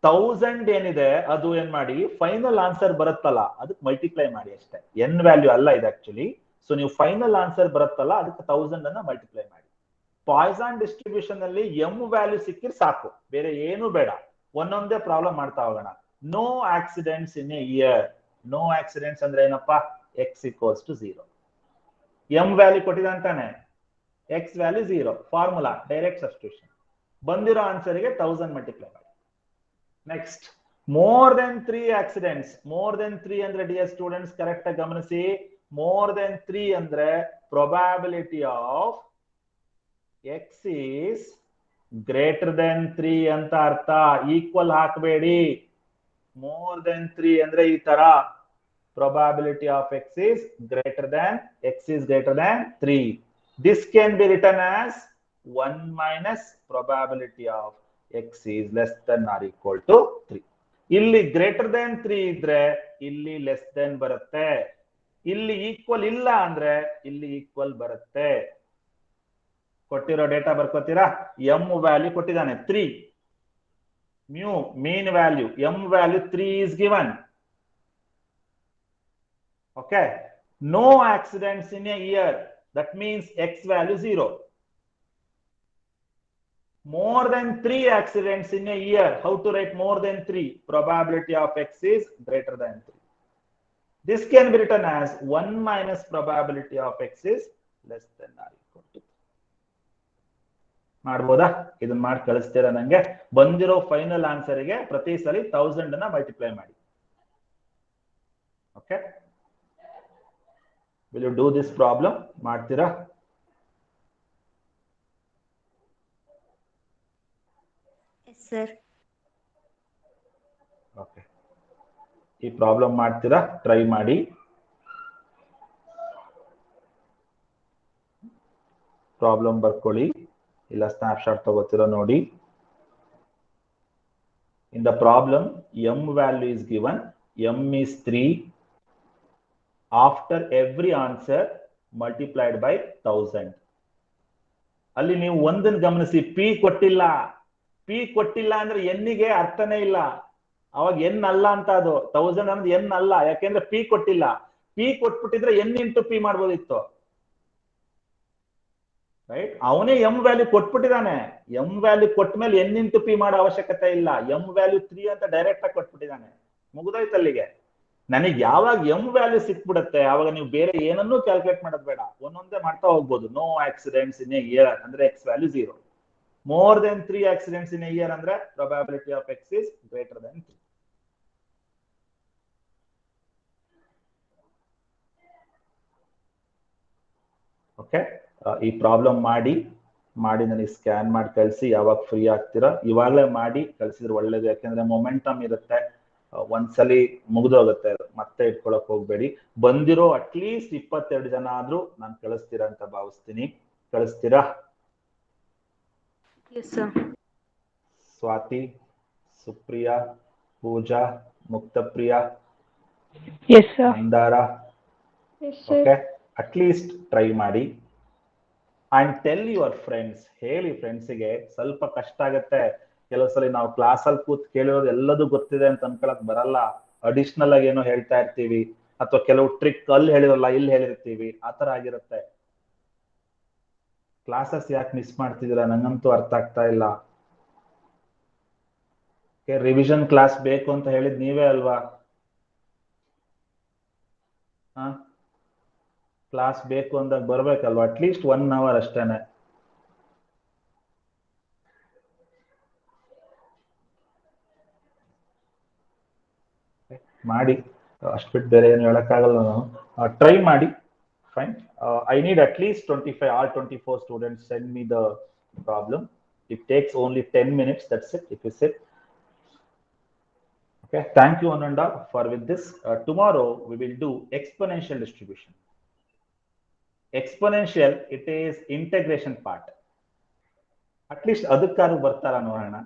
1000 ಏನಿದೆ ಅದು ಏನ್ ಮಾಡಿ, ಫೈನಲ್ ಆನ್ಸರ್ ಬರುತ್ತಲ್ಲ ಅದಕ್ಕೆ ಮಲ್ಟಿಪ್ಲೈ ಮಾಡಿ ಅಷ್ಟೇ. ಎನ್ ವ್ಯಾಲ್ಯೂ ಅಲ್ಲ ಇದು ಆಕ್ಚುಲಿ. ಸೊ ನೀವು ಫೈನಲ್ ಆನ್ಸರ್ ಬರುತ್ತಲ್ಲ ಅದಕ್ಕೆ 1000 ಅನ್ನ ಮಲ್ಟಿಪ್ಲೈ ಮಾಡಿ. ಪಾಯ್ಸನ್ ಡಿಸ್ಟ್ರಿಬ್ಯೂಷನ್ ಅಲ್ಲಿ ಎಂ ವ್ಯಾಲ್ಯೂ ಸಿಕ್ಕಿರ್ ಸಾಕು, ಬೇರೆ ಏನು ಬೇಡ. ಒಂದೊಂದೇ ಪ್ರಾಬ್ಲಮ್ ಮಾಡ್ತಾ ಹೋಗೋಣ. No accidents in a year. No accidents ಅಂದ್ರೆ ಏನಪ್ಪಾ? X equals to 0. M value ಕೊಟ್ಟಿದಂತಾನೆ, x value 0. Formula direct substitution. ಬಂದಿರೋ ಆನ್ಸರ್ಗೆ 1000 ಮಲ್ಟಿಪ್ಲೈ ಮಾಡಿ. Next, more than 3 accidents. More than 3 ಅಂದ್ರೆ ಡಿಯರ್ ಸ್ಟೂಡೆಂಟ್ಸ್ ಕರೆಕ್ಟ್ ಆಗಿ ಗಮನಿಸಿ, ಮೋರ್ ದೆನ್ 3 ಅಂದ್ರೆ probability of X is greater then 3 ಅಂತ ಅರ್ಥ. ಈಕ್ವಲ್ ಹಾಕಬೇಡಿ. ಮೋರ್ ದೆನ್ 3 ಅಂದ್ರೆ ಈ ತರ, probability of X is greater then 3. This can be return as 1 minus probability of x is less than or equal to 3. ಇಲ್ಲಿ ಗ್ರೇಟರ್ ದೆನ್ 3 ಇದ್ರೆ ಇಲ್ಲಿ ಲೆಸ್ ದೆನ್ ಬರುತ್ತೆ. ಇಲ್ಲಿ ಈಕ್ವಲ್ ಇಲ್ಲ ಅಂದ್ರೆ ಇಲ್ಲಿ ಈಕ್ವಲ್ ಬರುತ್ತೆ. ಕೊಟ್ಟಿರೋ ಡೇಟಾ ಬರ್ಕೋತೀರಾ? ಎಂ ವ್ಯಾಲ್ಯೂ ಕೊಟ್ಟಿದ್ದಾನೆ 3. Mu mean value, M value 3 is given. Okay, no accidents in a year, that means x value 0. More than 3 accidents in a year. How to write more than 3? Probability of x is greater than 3. This can be written as 1 minus probability of x is less than or equal to 3. ಮಾಡ್ಬೋದಾ? ಇದನ್ನ ಮಾಡಿ ಕಳಿಸ್ತೀರಾ ನಂಗೆ? ಬಂದಿರೋ ಫೈನಲ್ ಆನ್ಸರ್ ಗೆ ಪ್ರತಿ ಸಲ 1000 ಅನ್ನ ಮಲ್ಟಿಪ್ಲೈ ಮಾಡಿ. Okay, will you do this problem? ಮಾಡ್ತೀರಾ? Sir. ಓಕೆ, ಈ ಪ್ರಾಬ್ಲಮ್ ಮಾಡ್ತೀರಾ? ಟ್ರೈ ಮಾಡಿ. ಪ್ರಾಬ್ಲಮ್ ಬರ್ಕೊಳ್ಳಿ, ಇಲ್ಲ ಸ್ನ್ಯಾಪ್ಶಾಟ್ ತಗೋತೀರಾ ನೋಡಿ. In the problem m value is given. m is 3. After every answer multiplied by 1000. ಅಲ್ಲಿ ನೀವು ಒಂದನ್ನು ಗಮನಿಸಿ, ಪಿ ಕೊಟ್ಟಿಲ್ಲ. ಪಿ ಕೊಟ್ಟಿಲ್ಲ ಅಂದ್ರೆ ಎನ್ನಿಗೆ ಅರ್ಥನೇ ಇಲ್ಲ. ಅವಾಗ ಎನ್ ಅಲ್ಲ ಅಂತ, ಅದು 1000 ಅನ್ನೋದು ಎನ್ ಅಲ್ಲ, ಯಾಕೆಂದ್ರೆ ಪಿ ಕೊಟ್ಟಿಲ್ಲ. ಪಿ ಕೊಟ್ಬಿಟ್ಟಿದ್ರೆ ಎನ್ ಇಂಟು ಪಿ ಮಾಡ್ಬೋದಿತ್ತು, ರೈಟ್? ಅವನೇ ಎಂ ವ್ಯಾಲ್ಯೂ ಕೊಟ್ಬಿಟ್ಟಿದ್ದಾನೆ. ಎಂ ವ್ಯಾಲ್ಯೂ ಕೊಟ್ಟ ಮೇಲೆ ಎನ್ ಇಂಟು ಪಿ ಮಾಡೋ ಅವಶ್ಯಕತೆ ಇಲ್ಲ. ಎಂ ವ್ಯಾಲ್ಯೂ 3 ಅಂತ ಡೈರೆಕ್ಟ್ ಆಗಿ ಕೊಟ್ಬಿಟ್ಟಿದ್ದಾನೆ, ಮುಗಿದೋಯ್ತು ಅಲ್ಲಿಗೆ. ನನಗೆ ಯಾವಾಗ ಎಂ ವ್ಯಾಲ್ಯೂ ಸಿಕ್ಬಿಡುತ್ತೆ ಆವಾಗ ನೀವು ಬೇರೆ ಏನನ್ನೂ ಕ್ಯಾಲ್ಕುಲೇಟ್ ಮಾಡೋದು ಬೇಡ, ಒಂದೊಂದೇ ಮಾಡ್ತಾ ಹೋಗ್ಬೋದು. No accidents in a year ಅಂದ್ರೆ X value 0. more than 3 accidents in a year ಅಂದ್ರೆ probability of x is greater than 3. Okay, ಈ ಪ್ರಾಬ್ಲಮ್ ಮಾಡಿ ನನಗೆ ಸ್ಕ್ಯಾನ್ ಮಾಡಿ ಕಳಿಸಿ. ಯಾವಾಗ ಫ್ರೀ ಆಗ್ತೀರಾ ಇವಾಗಲೇ ಮಾಡಿ ಕಳಿಸಿದ್ರೆ ಒಳ್ಳೇದು, ಯಾಕೆಂದ್ರೆ ಮೊಮೆಂಟಮ್ ಇರುತ್ತೆ. ಒಂದ್ಸಲಿ ಮುಗಿದೋಗುತ್ತೆ, ಮತ್ತೆ ಇಟ್ಕೊಳಕ್ ಹೋಗ್ಬೇಡಿ. ಬಂದಿರೋ ಅಟ್ಲೀಸ್ಟ್ 22 ಜನ ಆದ್ರೂ ನಾನು ಕಳಿಸ್ತೀರಾ ಅಂತ ಭಾವಿಸ್ತೀನಿ. ಕಳಿಸ್ತೀರಾ? Yes, sir. ಸ್ವಾತಿ, ಸುಪ್ರಿಯಾ, ಪೂಜಾ, ಮುಕ್ತಪ್ರಿಯಾ, Yes, sir. Mandara. Yes, sir. Okay, at least try ಮಾಡಿ. ಅಂಡ್ ಟೆಲ್ ಯುವರ್ ಫ್ರೆಂಡ್ಸ್, ಹೇಳಿ ಫ್ರೆಂಡ್ಸಿಗೆ. ಸ್ವಲ್ಪ ಕಷ್ಟ ಆಗತ್ತೆ ಕೆಲವು ಸಲ, ನಾವು ಕ್ಲಾಸಲ್ಲಿ ಕೂತ್ ಕೇಳಿರೋದು ಎಲ್ಲದೂ ಗೊತ್ತಿದೆ ಅಂತ ಅನ್ಕೊಳಕ್ ಬರಲ್ಲ. ಅಡಿಷನಲ್ ಆಗಿ ಏನೋ ಹೇಳ್ತಾ ಇರ್ತೀವಿ, ಅಥವಾ ಕೆಲವು ಟ್ರಿಕ್ ಅಲ್ಲಿ ಹೇಳಿರಲ್ಲ ಇಲ್ಲಿ ಹೇಳಿರ್ತೀವಿ, ಆತರ ಆಗಿರುತ್ತೆ. ಕ್ಲಾಸಸ್ ಯಾಕೆ ಮಿಸ್ ಮಾಡ್ತಿದ್ದೀರಾ ನಂಗಂತೂ ಅರ್ಥ ಆಗ್ತಾ ಇಲ್ಲ. ರಿವಿಷನ್ ಕ್ಲಾಸ್ ಬೇಕು ಅಂತ ಹೇಳಿದ್ ನೀವೇ ಅಲ್ವಾ? ಕ್ಲಾಸ್ ಬೇಕು ಅಂದಾಗ ಬರ್ಬೇಕಲ್ವಾ, ಅಟ್ಲೀಸ್ಟ್ 1 hour ಅಷ್ಟೇನೆ. ಮಾಡಿ, ಅಷ್ಟು ಬಿಟ್ಟು ಬೇರೆ ಏನು ಹೇಳಕ್ಕಾಗಲ್ಲ. ನಾನು ಟ್ರೈ ಮಾಡಿ. Fine. I need at least 25 or 24 students send me the problem. It takes only 10 minutes, that's it, if you sit. Okay, thank you Ananda for with this. Tomorrow we will do exponential distribution. Exponential, it is integration part. At least ಅದಕ್ಕಾರು ಬರ್ತಾರ ನೋಡೋಣ.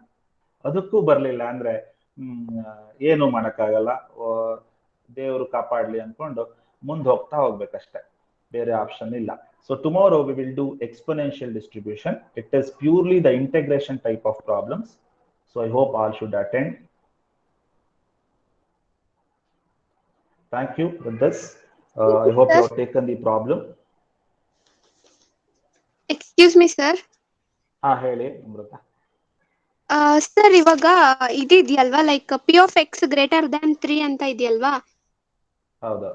ಅದಕ್ಕೂ ಬರ್ಲಿಲ್ಲ ಅಂದ್ರೆ ಏನು ಮಾಡಕ್ಕಾಗಲ್ಲ, ದೇವರು ಕಾಪಾಡ್ಲಿ ಅನ್ಕೊಂಡು ಮುಂದೆ ಹೋಗ್ತಾ ಹೋಗ್ಬೇಕಷ್ಟೆ, ಬೇರೆ ಆಪ್ಷನ್ ಇಲ್ಲ. So tomorrow we will do exponential distribution. It is purely the integration type of problems. So I hope all should attend. Thank you with this. I hope you have taken the problem. Excuse me sir. ಹೇಳಿ ಅಮೃತ. ಸರ್ ಇವಾಗ ಇದೆಯಲ್ವಾ, like P of X greater than 3 ಅಂತ ಇದೆಯಲ್ವಾ? ಹೌದು.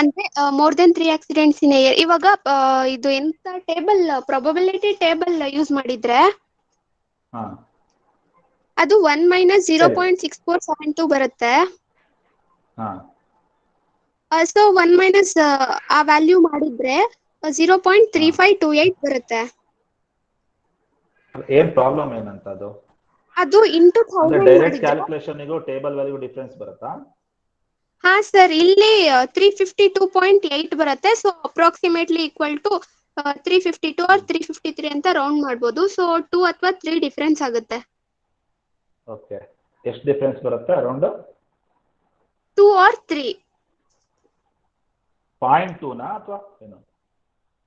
ಅಂದ್ರೆ more than 3 accidents in a year. ಇವಾಗ ಇದು ಎಂತ ಟೇಬಲ್, ಪ್ರೊಬಬಿಲಿಟಿ ಟೇಬಲ್ ಯೂಸ್ ಮಾಡಿದ್ರೆ ಅದು 1 - 0.6472 ಬರುತ್ತೆ. ಸೊ 1 ಆ ವ್ಯಾಲ್ಯೂ ಮಾಡಿದ್ರೆ 0.3528 ಬರುತ್ತೆ. ಏನ್ ಪ್ರಾಬ್ಲಮ್ ಏನಂತ ಅದು ಇಂಟು 1000 ಡೈರೆಕ್ಟ್ ಕ್ಯಾಲ್ಕುಲೇಷನ್ ಗೂ ಟೇಬಲ್ ವ್ಯಾಲ್ಯೂ ಡಿಫರೆನ್ಸ್ ಬರುತ್ತಾ? ಹಾ ಸರ್, ಇಲ್ಲಿ 352.8 ಬರುತ್ತೆ. So approximately equal to 352 or 353 ಅಂತ ರೌಂಡ್ ಮಾಡ್ಬೋದು. ಸೊ 2 ಅಥವಾ 3 ಡಿಫರೆನ್ಸ್ ಆಗುತ್ತೆ. ಓಕೆ, ಎಷ್ಟು ಡಿಫರೆನ್ಸ್ ಬರುತ್ತೆ? Around 2 R 3. 0.2 ನಾ ಅಥವಾ ಏನು?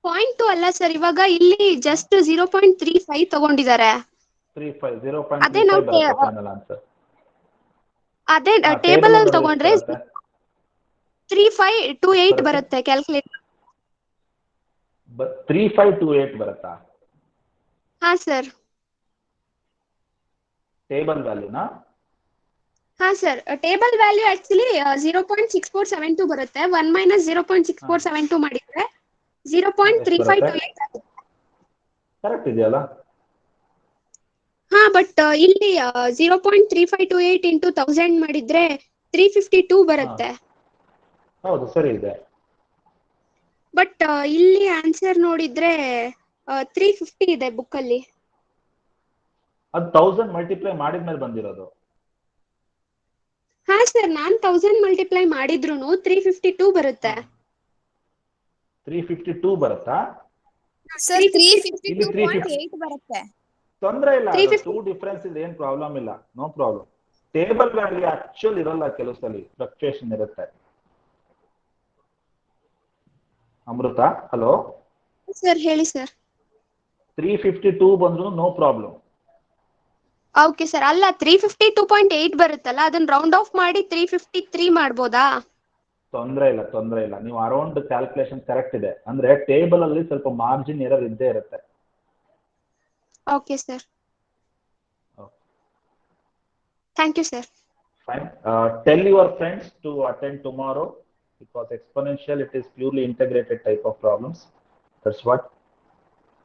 0.2 ಅಲ್ಲ ಸರ್, ಇವಾಗ ಇಲ್ಲಿ ಜಸ್ಟ್ 0.35 ತಗೊಂಡಿದ್ದಾರೆ. 35 0.35 ಬರುತ್ತೆ ಫೈನಲ್ ಆನ್ಸರ್. ಅದೇ ಟೇಬಲ್ ಅಲ್ಲಿ ತಗೊಂಡ್ರೆ 3528 ಬರುತ್ತೆ ಕ್ಯಾಲ್ಕುಲೇಟ್. 3528 ಬರುತ್ತಾ? ಹಾ ಸರ್. ಟೇಬಲ್ ವ್ಯಾಲ್ಯೂನಾ? ಹಾ ಸರ್, ಟೇಬಲ್ ವ್ಯಾಲ್ಯೂ ಆಕ್ಚುಲಿ 0.6472 ಬರುತ್ತೆ. 1 - 0.6472 ಮಾಡಿದ್ರೆ 0.3528 ಆಗುತ್ತೆ. ಕರೆಕ್ಟ್ ಇದೆಯಲ್ಲ? ಹಾ, ಬಟ್ ಇಲ್ಲಿ 0.3528 ಇಂಟು 1000 ಮಾಡಿದ್ರೆ 352 ಬರುತ್ತೆ. ಹೌದು, ಸರಿ ಇದೆ. ಬಟ್ ಇಲ್ಲಿ ಆನ್ಸರ್ ನೋಡಿದ್ರೆ 350 ಇದೆ ಬುಕ್ ಅಲ್ಲಿ. ಅದು 1000 ಮಲ್ಟಿಪ್ಲೈ ಮಾಡಿದ್ಮೇಲೆ ಬಂದಿರೋದು. ಹಾ ಸರ್, ನಾನ್ 1000 ಮಲ್ಟಿಪ್ಲೈ ಮಾಡಿದ್ರುನು 352 ಬರುತ್ತೆ. 352 ಬರುತ್ತಾ ಸರ್? 352.8 ಬರುತ್ತೆ. ತೊಂದ್ರೆ ಇಲ್ಲ, 2 ಡಿಫರೆನ್ಸ್ ಇದೆ, ಏನ್ ಪ್ರಾಬ್ಲಮ್ ಇಲ್ಲ, no problem. Table value actual ಇರಲ್ಲ, ಕೆಲವು ಸಲ ಫ್ಲಕ್ಚುಯೇಷನ್ ಇರುತ್ತೆ. ಅಮೃತ, ಹಲೋ ಸರ್ ಹೇಳಿ ಸರ್. 352 ಬಂದ್ರು ನೋ ಪ್ರಾಬ್ಲಮ್. ಓಕೆ ಸರ್, ಅಲ್ಲ 352.8 ಬರುತ್ತಲ್ಲ, ಅದನ್ನ ರೌಂಡ್ ಆಫ್ ಮಾಡಿ 353 ಮಾಡ್ಬೋದಾ? ತೊಂದರೆ ಇಲ್ಲ. ನೀವು ಅರೌಂಡ್ ಕ್ಯಾಲ್ಕುಲೇಷನ್ ಕರೆಕ್ಟ್ ಇದೆ. ಅಂದ್ರೆ ಟೇಬಲ್ ಅಲ್ಲಿ ಸ್ವಲ್ಪ ಮಾರ್ಜಿನ್ ಎರರ್ ಇದ್ದೇ ಇರುತ್ತೆ. Okay sir, thank you sir. Fine. Tell your friends to attend tomorrow because exponential, it is purely integrated type of problems. That's what.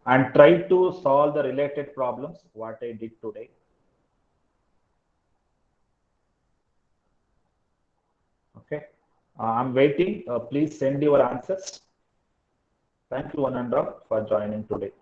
And try to solve the related problems what I did today. Okay. I'm waiting. Please send your answers. Thank you one and all for joining today.